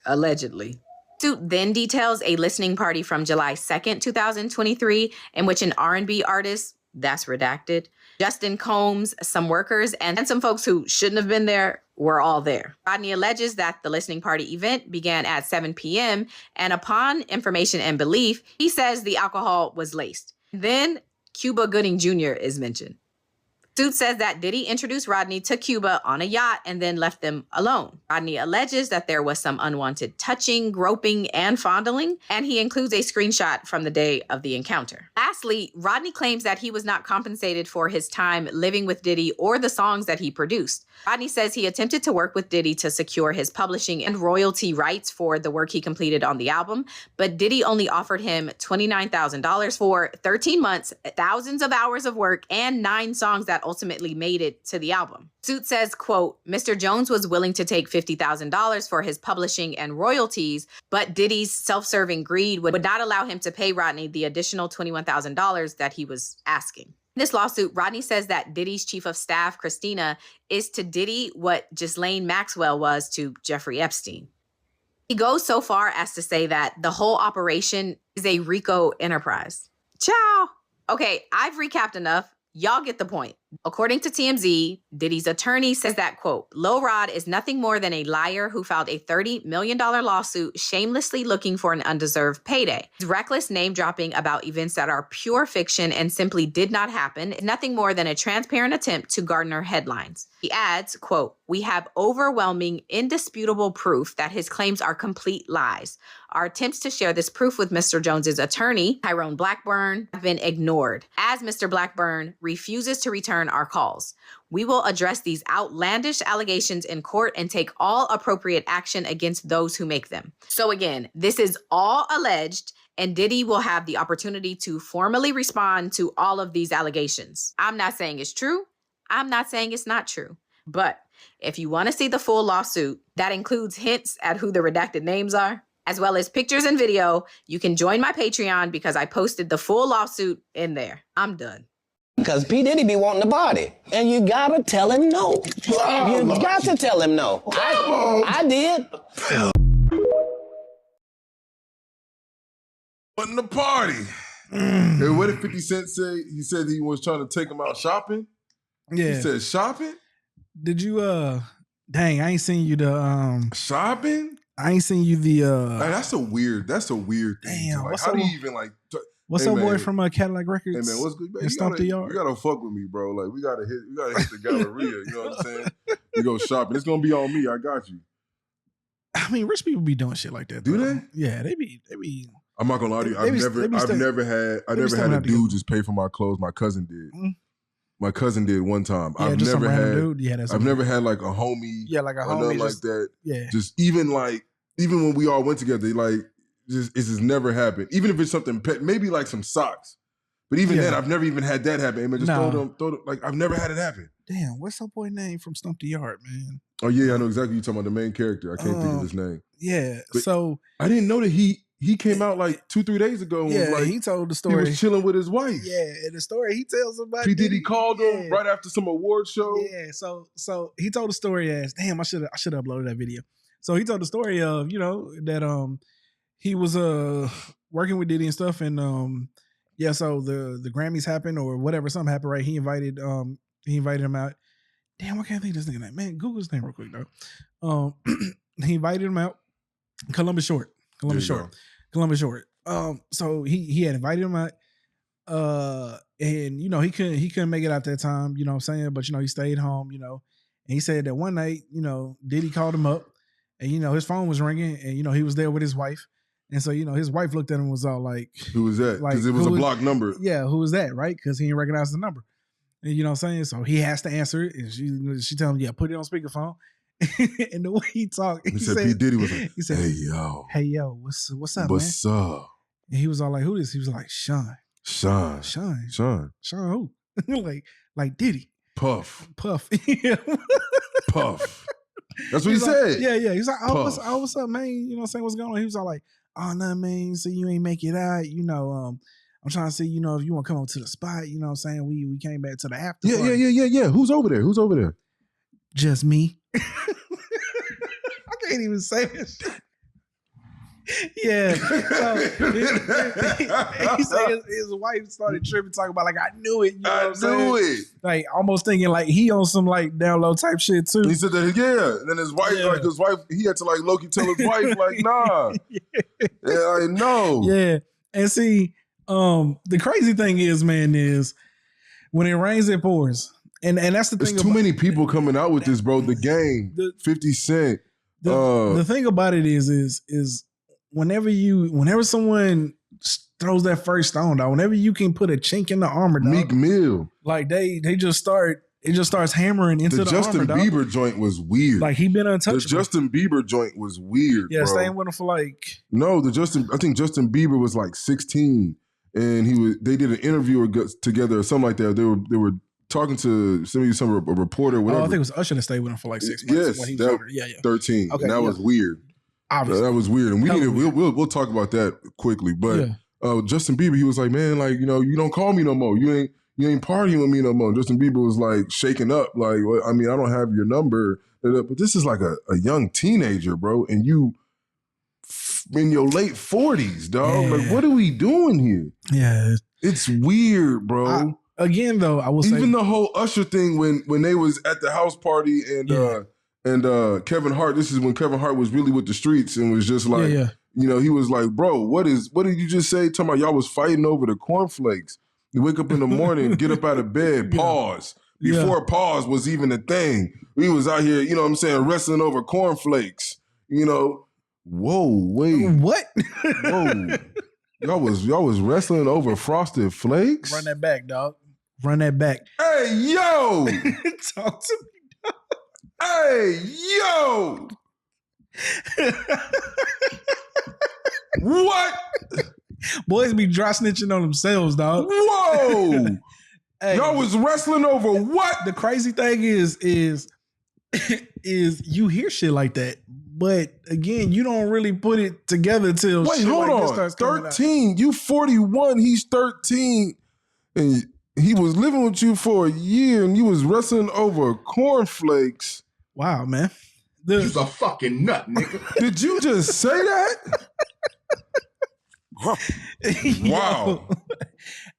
allegedly. Suit then details a listening party from July 2nd, 2023, in which an R&B artist, that's redacted, Justin Combs, some workers, and some folks who shouldn't have been there were all there. Rodney alleges that the listening party event began at 7 p.m., and upon information and belief, he says the alcohol was laced. Then Cuba Gooding Jr. is mentioned. Suit says that Diddy introduced Rodney to Cuba on a yacht and then left them alone. Rodney alleges that there was some unwanted touching, groping, and fondling, and he includes a screenshot from the day of the encounter. Lastly, Rodney claims that he was not compensated for his time living with Diddy or the songs that he produced. Rodney says he attempted to work with Diddy to secure his publishing and royalty rights for the work he completed on the album, but Diddy only offered him $29,000 for 13 months, thousands of hours of work, and 9 songs that ultimately made it to the album. Suit says, quote, Mr. Jones was willing to take $50,000 for his publishing and royalties, but Diddy's self-serving greed would not allow him to pay Rodney the additional $21,000 that he was asking. In this lawsuit, Rodney says that Diddy's chief of staff, Christina, is to Diddy what Ghislaine Maxwell was to Jeffrey Epstein. He goes so far as to say that the whole operation is a RICO enterprise. Ciao. Okay, I've recapped enough. Y'all get the point. According to TMZ, Diddy's attorney says that, quote, Lil Rod is nothing more than a liar who filed a $30 million lawsuit shamelessly looking for an undeserved payday. His reckless name dropping about events that are pure fiction and simply did not happen is nothing more than a transparent attempt to garner headlines. He adds, quote, we have overwhelming, indisputable proof that his claims are complete lies. Our attempts to share this proof with Mr. Jones's attorney, Tyrone Blackburn, have been ignored, as Mr. Blackburn refuses to return our calls. We will address these outlandish allegations in court and take all appropriate action against those who make them. So again, this is all alleged, and Diddy will have the opportunity to formally respond to all of these allegations. I'm not saying it's true. I'm not saying it's not true. But if you want to see the full lawsuit, that includes hints at who the redacted names are, as well as pictures and video, you can join my Patreon because I posted the full lawsuit in there. I'm done. Because P. Diddy be wanting the body. And you gotta tell him no. You got to tell him no. I did. Wasn't the party. And what did 50 Cent say? He said he was trying to take him out shopping. Yeah. He said shopping? Did you dang, I ain't seen you the shopping? I ain't seen you the Hey, that's a weird thing. Damn, Like, what's how up, do you even like what's hey, up, man, boy from Cadillac Records? Hey man, what's good? Man, you gotta fuck with me, bro. Like we gotta hit the Galleria, you know what I'm saying? You go shopping. It's gonna be on me. I got you. I mean, rich people be doing shit like that. Do though. they? Yeah, they be. I'm not gonna lie to you. I've never had a dude just pay for my clothes. My cousin did. Mm-hmm. My cousin did one time. Yeah, I've never had. Dude. Yeah, I've never had like a homie. Yeah, like a homie like that. Yeah. Just even when we all went together, like it's just never happened. Even if it's something, maybe like some socks. But even then, I've never even had that happen. I mean, just throw them. Like I've never had it happen. Damn, what's that boy name from Stump the Yard, man? Oh yeah, I know exactly. You're talking about the main character. I can't think of his name. Yeah. But so I didn't know that he came out like 2-3 days ago. And was like, he told the story. He was chilling with his wife. Yeah, and the story he tells about P. Diddy called him right after some award show. Yeah, so he told the story as damn. I should have uploaded that video. So he told the story of that he was working with Diddy and stuff, and so the Grammys happened or whatever, something happened, right? He invited him out. Damn, I can't think of this nigga name. Man, Google his name real quick though. He invited him out. Columbus Short. So he had invited him out. And he couldn't make it out that time, you know what I'm saying? But he stayed home, and he said that one night, Diddy called him up and his phone was ringing and he was there with his wife. And so, his wife looked at him and was all like, who was that? Because it was a blocked number. Yeah, who was that, right? Because he didn't recognize the number. And you know what I'm saying? So he has to answer it. And she told him, yeah, put it on speakerphone. And the way he talked, he said P. Diddy was like, hey yo, what's up, what's man? Up? And he was all like, who this? He was like, Sean who? like Diddy. Puff. Puff. That's what he said. Yeah. He's like, what's up, man? You know what I'm saying? What's going on? He was all like, oh no, man, so you ain't make it out. I'm trying to see, if you want to come over to the spot, you know what I'm saying? We came back to the after party. Yeah. Who's over there? Just me. I can't even say this. Yeah. So he said his wife started tripping, talking about like, I knew it. You know what I'm saying? I knew it. Like almost thinking like he on some like down low type shit too. He said that, yeah. And then his wife, he had to like Loki tell his wife, like, nah. Yeah, I know. Yeah. And see, the crazy thing is, man, is when it rains, it pours. And that's the thing. There's too many people coming out with this, bro. The game, 50 Cent. The thing about it is whenever someone throws that first stone down, whenever you can put a chink in the armor, dog, Meek Mill, like it just starts hammering into the Justin armor, Bieber joint was weird. Like he been untouchable. The Justin Bieber joint was weird. Yeah, bro. staying with him for like I think Justin Bieber was like 16, and they did an interview together or something like that. They were talking to a reporter, or whatever. Oh, I think it was Usher that stayed with him for like 6 months. Yes, when he was older. Yeah. 13. Okay, and that was weird. Obviously. That was weird. And we'll talk about that quickly. But Justin Bieber, he was like, man, like, you don't call me no more. You ain't partying with me no more. Justin Bieber was like shaking up, like, well, I mean, I don't have your number. But this is like a young teenager, bro. And you in your late 40s, dog. Yeah. Like, what are we doing here? Yeah. It's weird, bro. Again, though, I will say even the whole Usher thing when they was at the house party and Kevin Hart. This is when Kevin Hart was really with the streets and was just like, he was like, bro, what did you just say? Talking about y'all was fighting over the cornflakes. You wake up in the morning, get up out of bed, pause. Before pause was even a thing, we was out here, you know what I'm saying, wrestling over cornflakes. Whoa, wait, what? Whoa, y'all was wrestling over Frosted Flakes. Run that back, dog. Run that back. Hey, yo! Talk to me, dog. Hey, yo! What? Boys be dry snitching on themselves, dog. Whoa! Hey, Y'all was wrestling over what? the crazy thing is you hear shit like that, but again, you don't really put it together till Wait, shit hold like this on. starts coming out. 13. You 41. He's 13. And he was living with you for a year and you was wrestling over cornflakes. Wow, man. He's a fucking nut, nigga. Did you just say that? Wow.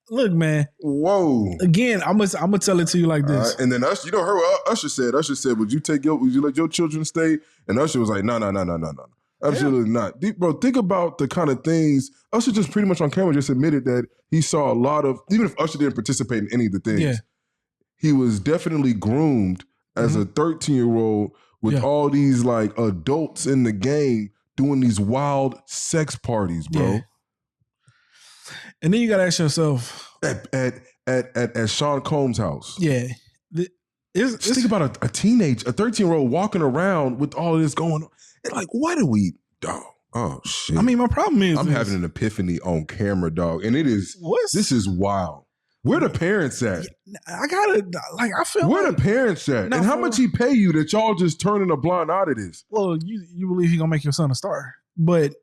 Look, man. Whoa. Again, I'm gonna tell it to you like this. And then Usher, you know, Usher said, would you let your children stay? And Usher was like, no. Absolutely not. Bro, think about the kind of things. Usher just pretty much on camera just admitted that he saw a lot of, even if Usher didn't participate in any of the things, he was definitely groomed as a 13-year-old with all these like adults in the game doing these wild sex parties, bro. Yeah. And then you gotta ask yourself at Sean Combs' house. Yeah. Just think about a 13-year-old walking around with all of this going on. And like, what do we, dog? Oh shit. I mean, my problem is I'm having an epiphany on camera, dog. And this is wild. Where the parents at? I gotta, like, I feel Where like, the parents at? And how much he pay you that y'all just turning a blind eye to this? well, you believe he gonna make your son a star. But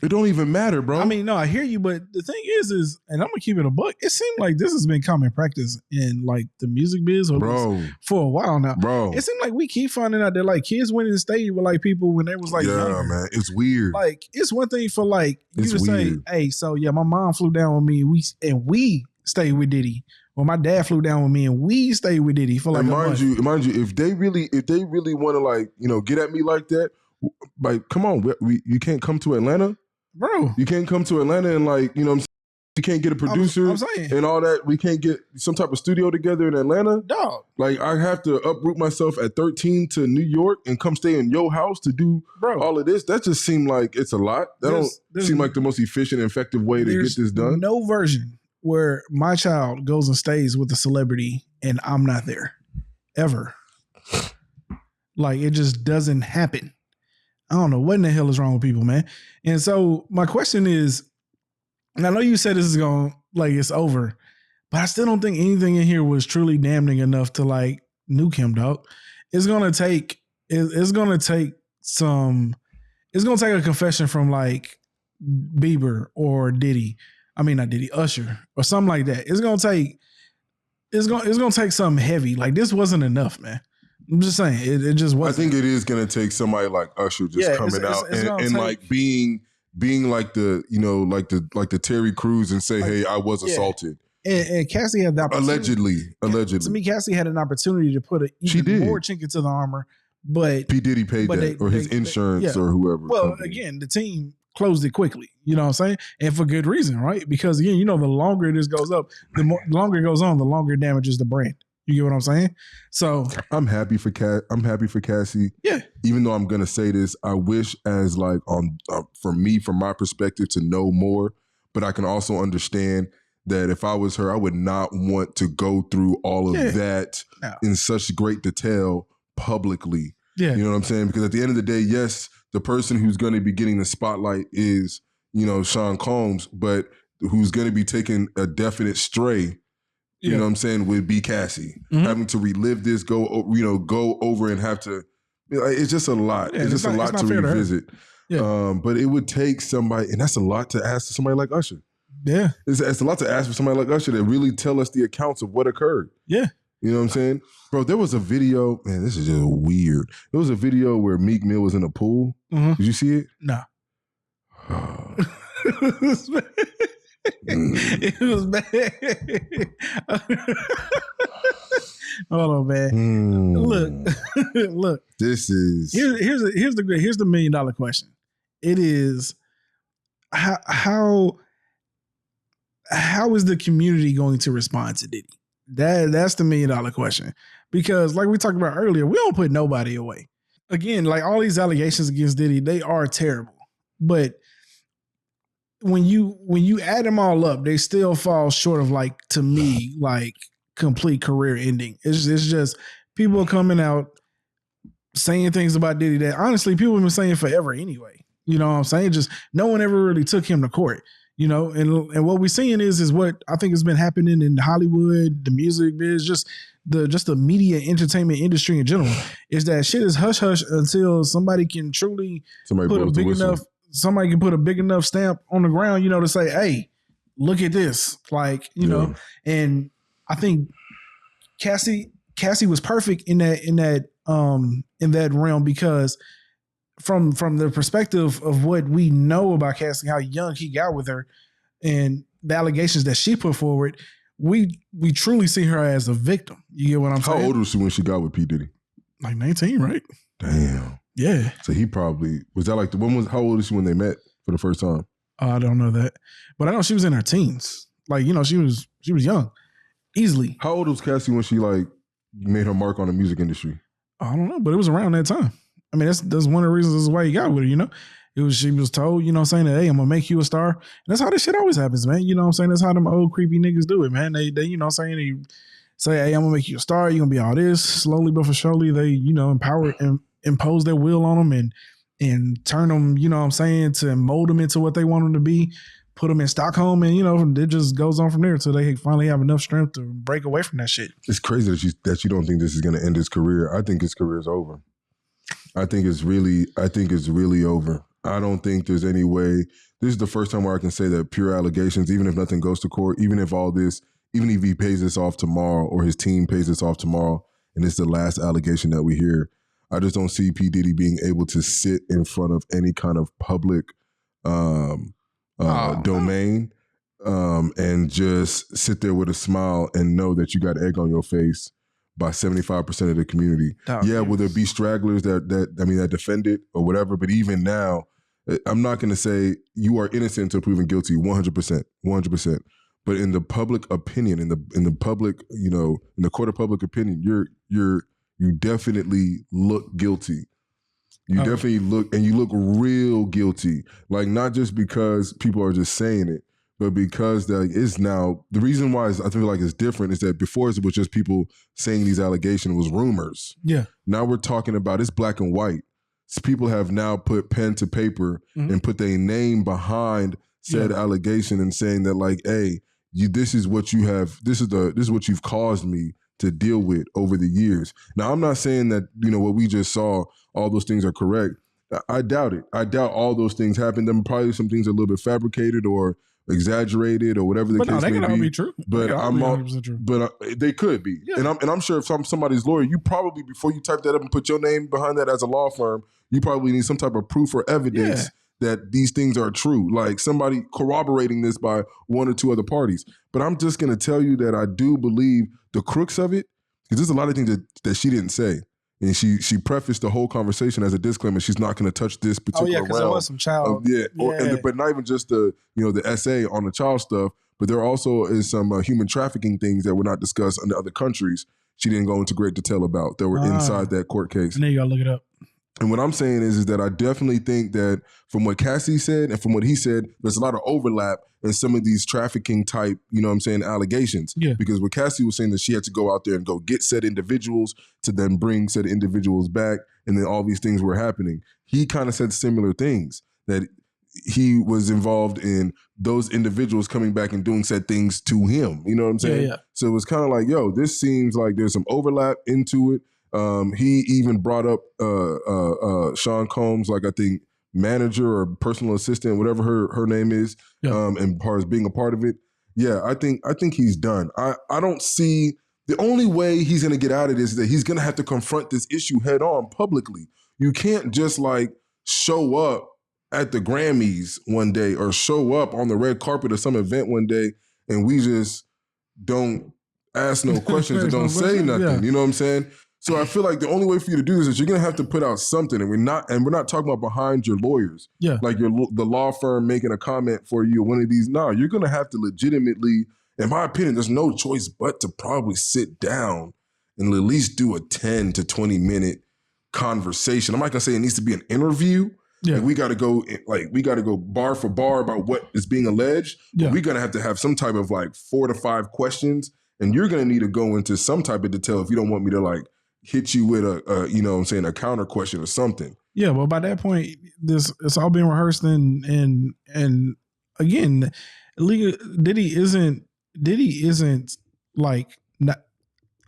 it don't even matter, bro. I mean, no, I hear you, but the thing is, and I'm gonna keep it a buck. It seemed like this has been common practice in like the music biz, for a while now, bro. It seemed like we keep finding out that like kids went and stayed with like people when they was like, younger. Man, it's weird. Like it's one thing for like you It's to say, weird. hey, so yeah, my mom flew down with me, we stayed with Diddy, or my dad flew down with me and we stayed with Diddy for like and a month. mind you, if they really want to like get at me like that, like come on, you can't come to Atlanta. Bro, you can't come to Atlanta and like, you can't get a producer I'm saying. and all that. We can't get some type of studio together in Atlanta. Dog. Like I have to uproot myself at 13 to New York and come stay in your house to do all of this. That just seemed like it's a lot. That don't seem like the most efficient and effective way to get this done. No version where my child goes and stays with a celebrity and I'm not there. Ever. Like it just doesn't happen. I don't know what in the hell is wrong with people, man. And so my question is, and I know you said this is going like it's over, but I still don't think anything in here was truly damning enough to like nuke him, dog. It's gonna take a confession from like Bieber or Diddy. I mean not Diddy, Usher or something like that. It's gonna take something heavy. Like this wasn't enough, man. I'm just saying, it just wasn't. I think it is going to take somebody like Usher just coming out and like being like the like the Terry Crews and say, hey, I was assaulted. And Cassie had that allegedly. To me, Cassie had an opportunity to put even more chink into the armor, but P. Diddy paid that, or his insurance, or whoever. Well, again, the team closed it quickly. You know what I'm saying? And for good reason, right? Because again, the longer this goes up, the longer it goes on, the longer it damages the brand. You get what I'm saying? So I'm happy for Cassie. Yeah. Even though I'm gonna say this, I wish as like from my perspective to know more, but I can also understand that if I was her, I would not want to go through all of that in such great detail publicly. Yeah. You know what I'm saying? Because at the end of the day, yes, the person who's going to be getting the spotlight is, Sean Combs, but who's going to be taking a definite stray, you know what I'm saying, would be Cassie. Mm-hmm. Having to relive this, go over and have to, it's just a lot. Yeah, it's just a lot to revisit. Yeah. But it would take somebody, and that's a lot to ask somebody like Usher. Yeah. It's a lot to ask for somebody like Usher to really tell us the accounts of what occurred. Yeah. You know what I'm saying? Bro, there was a video, man, this is just weird. There was a video where Meek Mill was in a pool. Mm-hmm. Did you see it? No. It was bad. Hold on, man. Look. This is here's the $1 million question. It is how is the community going to respond to Diddy? That's the $1 million question. Because like we talked about earlier, we don't put nobody away. Again, like all these allegations against Diddy, they are terrible. But when you add them all up, they still fall short of, like, to me, like complete career ending. It's just people coming out saying things about Diddy that honestly people have been saying forever anyway. You know what I'm saying? Just no one ever really took him to court. You know, and what we're seeing is what I think has been happening in Hollywood, the music biz, just the media entertainment industry in general, is that shit is hush hush until somebody can truly put a big enough stamp on the ground, you know, to say, hey, look at this. Like, you know, and I think Cassie was perfect in that realm, because from the perspective of what we know about Cassie, how young he got with her, and the allegations that she put forward, we truly see her as a victim. You get what I'm saying? How old was she when she got with P. Diddy? Like 19, right? Damn. Yeah. So he probably was that like how old was she when they met for the first time? I don't know that, but I know she was in her teens. Like, you know, she was young, easily. How old was Cassie when she like made her mark on the music industry? I don't know, but it was around that time. I mean, that's one of the reasons this is why he got with her, you know? She was told, you know what I'm saying, that, hey, I'm going to make you a star. And that's how this shit always happens, man. You know what I'm saying? That's how them old creepy niggas do it, man. They you know what I'm saying, they say, hey, I'm going to make you a star. You're going to be all this. Slowly but for surely, they, you know, empower and impose their will on them and turn them, you know what I'm saying, to mold them into what they want them to be, put them in Stockholm, and, you know, it just goes on from there until they finally have enough strength to break away from that shit. It's crazy that you don't think this is going to end his career. I think his career is over. I think it's really over. I don't think there's any way. This is the first time where I can say that pure allegations, even if nothing goes to court, even if he pays this off tomorrow or his team pays this off tomorrow, and it's the last allegation that we hear, I just don't see P. Diddy being able to sit in front of any kind of public domain and just sit there with a smile and know that you got egg on your face by 75% of the community. Will there be stragglers that defend it or whatever? But even now, I'm not going to say you are innocent until proven guilty 100%. But in the public opinion, in the public, you know, in the court of public opinion, you definitely look guilty. You definitely look real guilty. Like, not just because people are just saying it, but because it's now, the reason why I feel like it's different is that before it was just people saying these allegations, it was rumors. Yeah. Now we're talking about it's black and white. So people have now put pen to paper and put their name behind said allegation and saying that, like, hey, this is what you've caused me to deal with over the years. Now, I'm not saying that, you know, what we just saw, all those things are correct. I doubt it. I doubt all those things happened. There probably some things are a little bit fabricated or exaggerated or whatever the case may be. But they can all be true. But they could be. Yeah. And I'm sure if somebody's lawyer, you probably, before you type that up and put your name behind that as a law firm, you probably need some type of proof or evidence that these things are true. Like somebody corroborating this by one or two other parties. But I'm just going to tell you that I do believe the crux of it, because there's a lot of things that she didn't say. And she prefaced the whole conversation as a disclaimer. She's not going to touch this particular realm. Oh, yeah, because there was some child. But not even just the essay on the child stuff, but there also is some human trafficking things that were not discussed in the other countries. She didn't go into great detail about that were inside that court case. And then you got to look it up. And what I'm saying is that I definitely think that from what Cassie said and from what he said, there's a lot of overlap in some of these trafficking type, you know what I'm saying, allegations. Yeah. Because what Cassie was saying that she had to go out there and go get said individuals to then bring said individuals back, and then all these things were happening. He kind of said similar things, that he was involved in those individuals coming back and doing said things to him. You know what I'm saying? Yeah. So it was kind of like, yo, this seems like there's some overlap into it. He even brought up Sean Combs, like I think manager or personal assistant, whatever her name is, and part as being a part of it. Yeah, I think he's done. I don't see, the only way he's gonna get out of this is that he's gonna have to confront this issue head on publicly. You can't just like show up at the Grammys one day or show up on the red carpet of some event one day and we just don't ask no questions and don't say nothing. Yeah. You know what I'm saying? So I feel like the only way for you to do this is you're gonna have to put out something, and we're not talking about behind your lawyers. Yeah, like the law firm making a comment for you, one of these. No, you're gonna have to legitimately, in my opinion, there's no choice but to probably sit down and at least do a 10 to 20 minute conversation. I'm not gonna say it needs to be an interview. Yeah, like we got to go bar for bar about what is being alleged. Yeah, we're gonna have to have some type of like 4 to 5 questions, and you're gonna need to go into some type of detail if you don't want me to like hit you with a counter question or something. Yeah, well, by that point, it's all being rehearsed and again, Diddy isn't like not.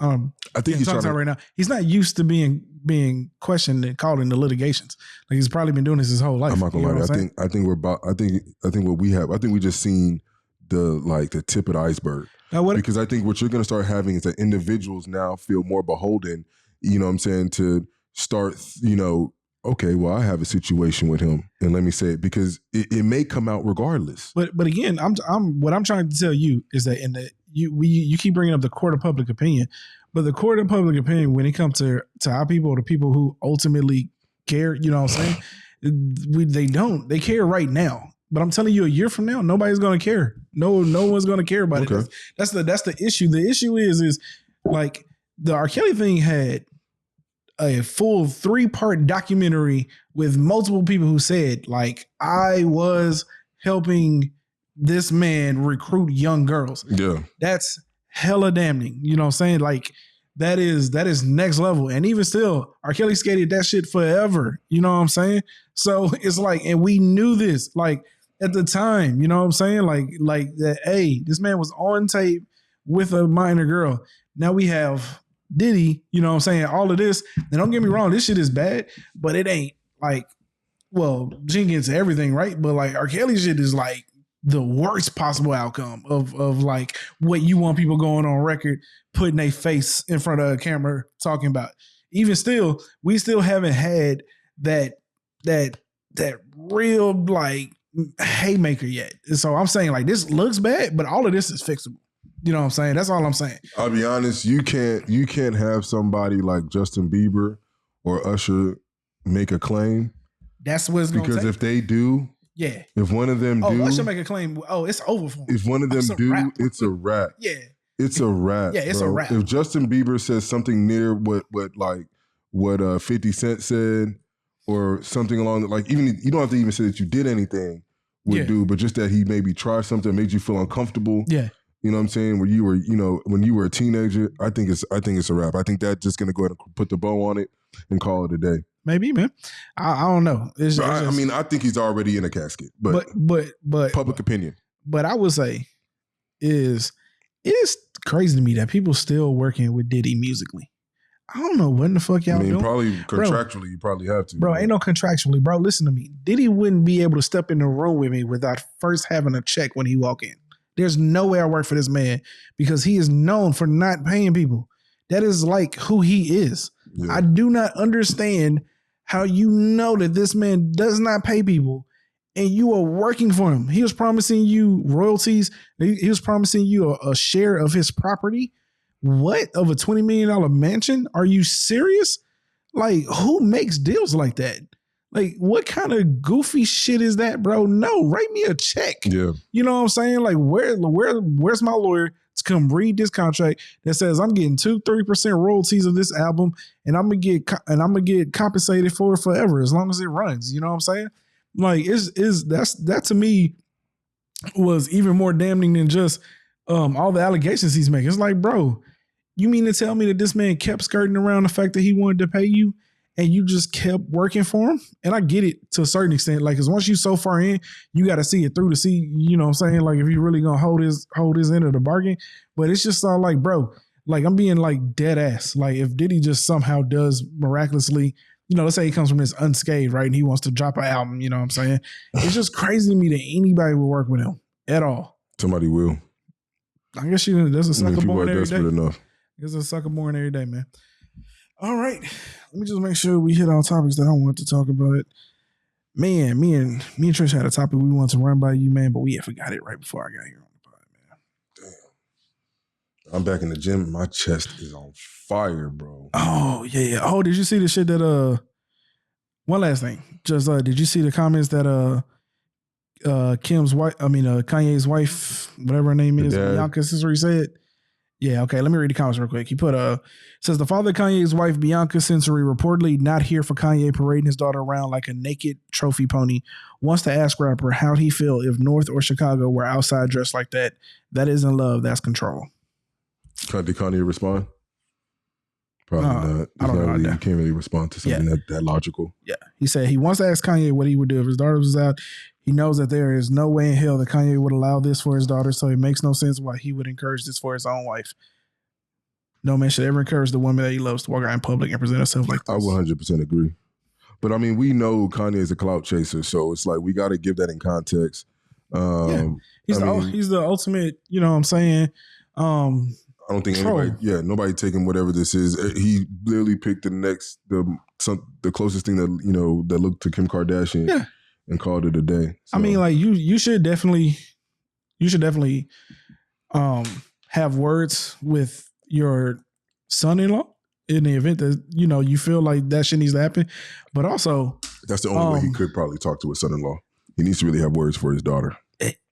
I think he's trying to, right now. He's not used to being questioned and called into litigations. Like he's probably been doing this his whole life. I'm not gonna lie. I think what we have. I think we just seen the tip of the iceberg. Because I think what you're gonna start having is that individuals now feel more beholden. You know what I'm saying, to start. Okay, well, I have a situation with him, and let me say it because it may come out regardless. But again, what I'm trying to tell you is that you keep bringing up the court of public opinion, but the court of public opinion when it comes to our people, the people who ultimately care, you know what I'm saying? They care right now. But I'm telling you, a year from now, nobody's gonna care. No one's gonna care about it. That's the issue. The issue is like the R. Kelly thing had a full 3-part documentary with multiple people who said, like, I was helping this man recruit young girls. Yeah. That's hella damning. You know what I'm saying? Like, that is next level. And even still, R. Kelly skated that shit forever. You know what I'm saying? So it's like, and we knew this, like, at the time, you know what I'm saying? Like that, hey, this man was on tape with a minor girl. Now we have Diddy, you know what I'm saying? All of this. And don't get me wrong, this shit is bad, but it ain't like, well, Jenkins everything, right? But like R. Kelly shit is like the worst possible outcome of like what you want people going on record, putting a face in front of a camera talking about. Even still, we still haven't had that real like haymaker yet. So I'm saying like this looks bad, but all of this is fixable. You know what I'm saying? That's all I'm saying. I'll be honest, you can't have somebody like Justin Bieber or Usher make a claim. That's what it's going to take. Because if they do, yeah. If one of them do, Usher make a claim. Oh, it's over for him. If one of them do, it's a wrap. Yeah. It's a wrap. Yeah, it's bro. a wrap. If Justin Bieber says something near what 50 Cent said, or something along the, like, even you don't have to even say that you did anything would do, but just that he maybe tried something that made you feel uncomfortable. Yeah. You know what I'm saying? When you were a teenager, I think it's a wrap. I think that's just gonna go ahead and put the bow on it and call it a day. Maybe, man. I don't know. I think he's already in a casket. But public opinion. But I would say it is crazy to me that people still working with Diddy musically. I don't know what in the fuck y'all doing. Probably contractually, you probably have to. Bro, ain't no contractually. Bro, listen to me. Diddy wouldn't be able to step in the room with me without first having a check when he walk in. There's no way I work for this man because he is known for not paying people. That is like who he is. Yeah. I do not understand how you know that this man does not pay people and you are working for him. He was promising you royalties. He was promising you a share of his property. What? Of a $20 million mansion? Are you serious? Like, who makes deals like that? Like, what kind of goofy shit is that, bro? No, write me a check. Yeah. You know what I'm saying? Like, where's my lawyer to come read this contract that says I'm getting 2-3% royalties of this album and I'm gonna get compensated for it forever as long as it runs. You know what I'm saying? Like, that to me was even more damning than just all the allegations he's making. It's like, bro, you mean to tell me that this man kept skirting around the fact that he wanted to pay you and you just kept working for him? And I get it to a certain extent, like, because once you so far in, you got to see it through to see, you know what I'm saying, like, if you really gonna hold his end of the bargain. But it's just all like, bro, like, I'm being like dead ass. Like, if Diddy just somehow does miraculously, you know, let's say he comes from this unscathed, right, and he wants to drop an album, you know what I'm saying? It's just crazy to me that anybody would work with him at all. Somebody will. I guess there's a sucker born every day. Enough. There's a sucker born every day, man. All right. Let me just make sure we hit all topics that I want to talk about. Man, me and Trish had a topic we wanted to run by you, man, but we had forgot it right before I got here on the pod, man. Damn. I'm back in the gym. My chest is on fire, bro. Oh, yeah. Oh, did you see the shit that one last thing. Just did you see the comments that Kanye's wife, whatever her name is, Bianca Censori said? Yeah, okay, let me read the comments real quick. He put says the father of Kanye's wife, Bianca Censori, reportedly not here for Kanye parading his daughter around like a naked trophy pony, wants to ask rapper how he feel if North or Chicago were outside dressed like that. That isn't love, that's control. Did Kanye respond? Probably not. I don't know. You can't really respond to something that logical. Yeah. He said he wants to ask Kanye what he would do if his daughter was out. He knows that there is no way in hell that Kanye would allow this for his daughter, so it makes no sense why he would encourage this for his own wife. No man should ever encourage the woman that he loves to walk out in public and present herself like this. I 100% agree. But I mean, we know Kanye is a clout chaser, so it's like we got to give that in context. He's the ultimate, you know what I'm saying? I don't think nobody taking whatever this is. He literally picked the closest thing that, you know, that looked to Kim Kardashian and called it a day. So. I mean, like you should definitely have words with your son-in-law in the event that, you know, you feel like that shit needs to happen. But also, that's the only way he could probably talk to his son-in-law. He needs to really have words for his daughter.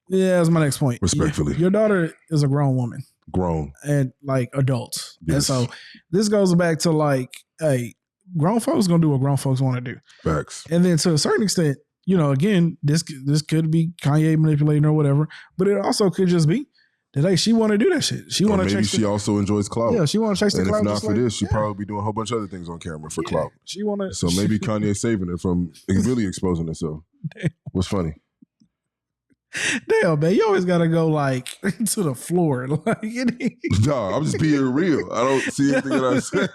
Yeah, that's my next point. Respectfully. Your daughter is a grown woman. Grown. And like adults. Yes. And so this goes back to like, hey, grown folks gonna do what grown folks want to do. Facts. And then to a certain extent, you know, again, this could be Kanye manipulating or whatever, but it also could just be that, hey, she want to do that shit. She want to maybe she also enjoys clout. Yeah, she want to chase the clout. And if not for this, she'd probably be doing a whole bunch of other things on camera for clout. She want to. So maybe Kanye's saving her from really exposing herself. What's funny? Damn, man, you always gotta go like to the floor. Like, no, I'm just being real. I don't see anything that I said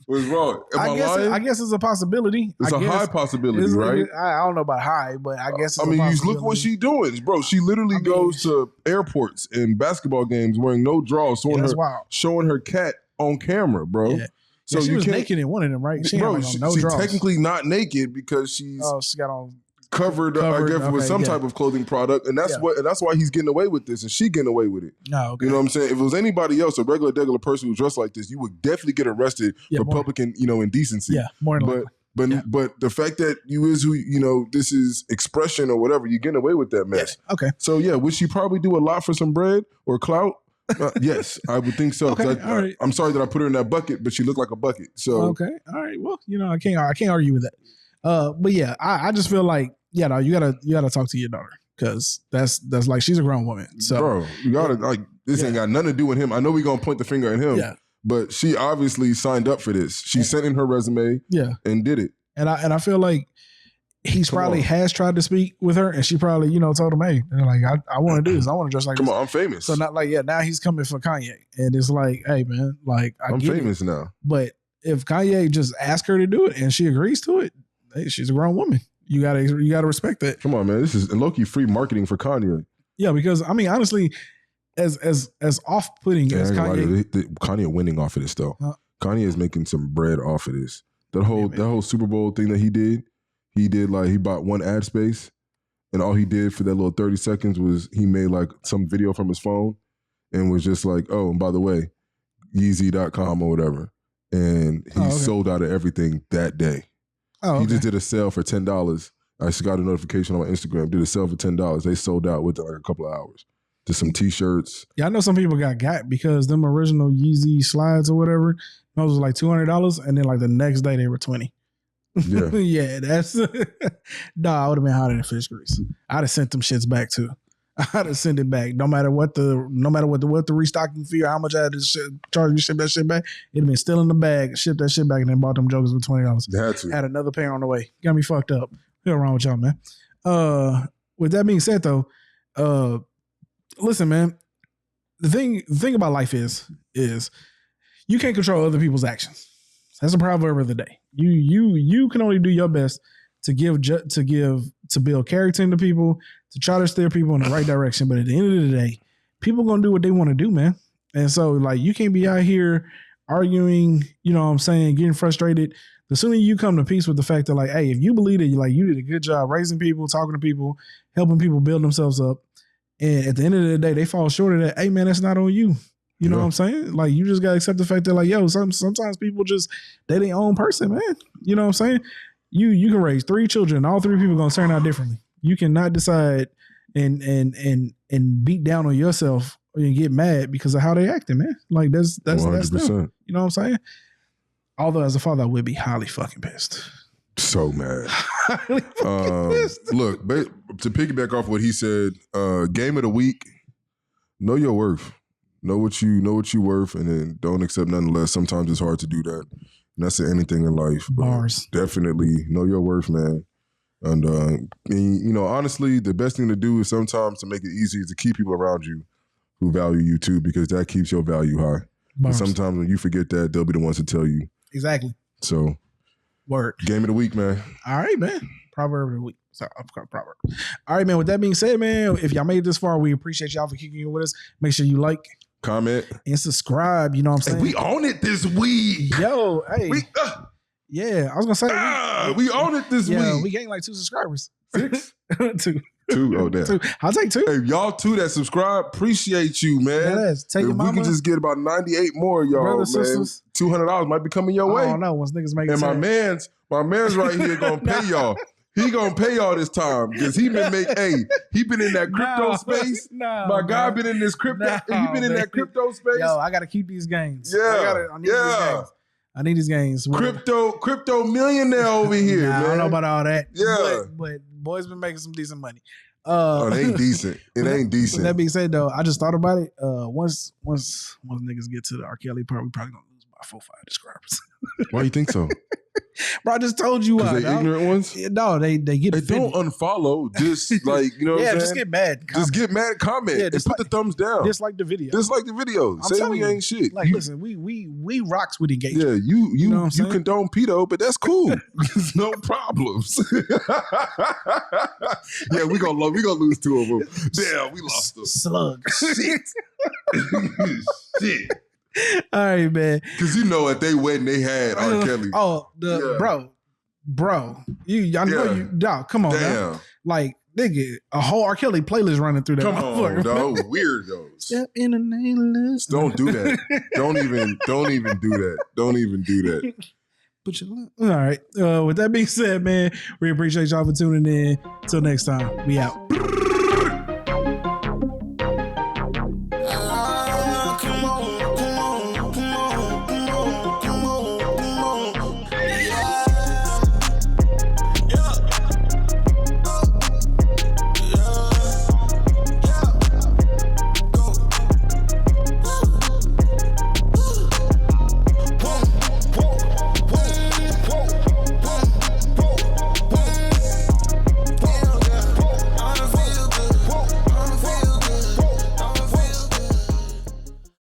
was wrong. Am I lying? I guess it's a possibility. It's a high possibility, right? I don't know about high, but I guess it's you look what she's doing, bro. She literally goes to airports and basketball games wearing no drawers, showing her cat on camera, bro. Yeah. So she was naked in one of them, right? She's technically not naked because she got on covered I guess, with some type of clothing product, and that's why he's getting away with this, and she getting away with it. No, okay. You know what I'm saying? If it was anybody else, a regular person who dressed like this, you would definitely get arrested for public, indecency. Yeah, more than likely. But the fact that you is who, you know, this is expression or whatever, you're getting away with that mess. Yeah, okay. So yeah, would she probably do a lot for some bread or clout? Yes, I would think so. Okay, all right. I'm sorry that I put her in that bucket, but she looked like a bucket. So okay, all right. Well, you know, I can't argue with that. But yeah, I just feel like, you gotta talk to your daughter, because that's like, she's a grown woman. So bro, you gotta this ain't got nothing to do with him. I know we gonna point the finger at him, but she obviously signed up for this. She sent in her resume, and did it. And I feel like he's probably has tried to speak with her, and she probably, you know, told him, hey, like, I want to do this. I want to dress like this. Come on, I'm famous. So not like, now he's coming for Kanye, and it's like, hey man, like, I'm famous now. But if Kanye just asks her to do it and she agrees to it, hey, she's a grown woman. You gotta respect that. Come on, man. This is low-key free marketing for Kanye. Yeah, because I mean, honestly, as off-putting as Kanye, Kanye winning off of this though. Kanye is making some bread off of this. That whole Super Bowl thing that he did like, he bought one ad space, and all he did for that little 30 seconds was he made like some video from his phone, and was just like, oh, and by the way, Yeezy.com or whatever, and he sold out of everything that day. He just did a sale for $10. I just got a notification on my Instagram. Did a sale for $10. They sold out within like a couple of hours. Just some T-shirts. Yeah, I know some people got because them original Yeezy slides or whatever, those was like $200, and then like the next day they were $20. Yeah, yeah, that's I would have been hotter than fish grease. I'd have sent them shits back too. I'd have sent it back. No matter what the restocking fee or how much I had to charge me to ship that shit back, it'd have been still in the bag. Shipped that shit back and then bought them jokers for $20. Had another pair on the way. Got me fucked up. What's wrong with y'all, man? With that being said, though, listen, man. The thing about life is you can't control other people's actions. That's a proverb of the day. You can only do your best to build character into people, to try to steer people in the right direction. But at the end of the day, people gonna do what they want to do, man. And so, like, you can't be out here arguing, you know what I'm saying, getting frustrated. The sooner you come to peace with the fact that, like, hey, if you believe that you did a good job raising people, talking to people, helping people build themselves up, and at the end of the day, they fall short of that, hey man, that's not on you. You know what I'm saying? Like, you just gotta accept the fact that, like, yo, sometimes people just, they their own person, man. You know what I'm saying? You can raise 3 children, all 3 people gonna turn out differently. You cannot decide and beat down on yourself and get mad because of how they acting, man. Like, that's 100%. them. You know what I'm saying? Although as a father, I would be highly fucking pissed. So mad. Look, to piggyback off what he said, game of the week, know your worth. Know what you worth, and then don't accept nothing less. Sometimes it's hard to do that. And that's anything in life. Bars. Definitely know your worth, man. And you know, honestly, the best thing to do is sometimes to make it easy is to keep people around you who value you too, because that keeps your value high. And sometimes when you forget that, they'll be the ones to tell you. Exactly. So, word. Game of the week, man. All right, man. Proverb of the week. Sorry, I forgot proverb. All right, man. With that being said, man, if y'all made it this far, we appreciate y'all for kicking in with us. Make sure you like, comment, and subscribe. You know what I'm saying? And we own it this week. Yo, hey. Yeah, I was gonna say we own it this week. We gained like 2 subscribers. 6? 2. 2. Oh, damn. 2. I'll take 2. Hey, y'all 2 that subscribe, appreciate you, man. Take your mama. We can just get about 98 more, y'all, brothers, man. sisters. $200 might be coming your way. I don't know. Once niggas make it. And my man's right here gonna pay y'all. He gonna pay y'all this time because he been he been in that crypto space. My guy been in this crypto. He been in that crypto space. Yo, I gotta keep these gains. Yeah, I need these gains. I need these gains. Crypto millionaire over here, man. I don't know about all that. Yeah, but boys been making some decent money. It ain't decent. It ain't decent. With that being said, though, I just thought about it. Once niggas get to the R. Kelly part, we probably gonna lose about 4-5 subscribers. Why you think so? Bro, I just told you why. They ignorant ones? No, they get They offended. don't unfollow. Just like, you know what I'm saying? Just get mad. Just get mad, comment, and put the thumbs down. Dislike the video. Dislike the video. Say we ain't shit. Like, listen, we rocks with engagement. Yeah, you know you condone pedo, but that's cool. There's no problems. Yeah, we gonna lose 2 of them. Damn, we lost them. Slug. Shit. Shit. All right, man. Because you know at they wedding they had R. Kelly. Oh, bro. I know you. Dog, come on, damn. Man. Like, nigga, a whole R. Kelly playlist running through that. Come on, dog. Weirdos. Step in the nameless. Don't do that. Don't even do that. Don't even do that. All right. With that being said, man, we appreciate y'all for tuning in. Till next time, we out.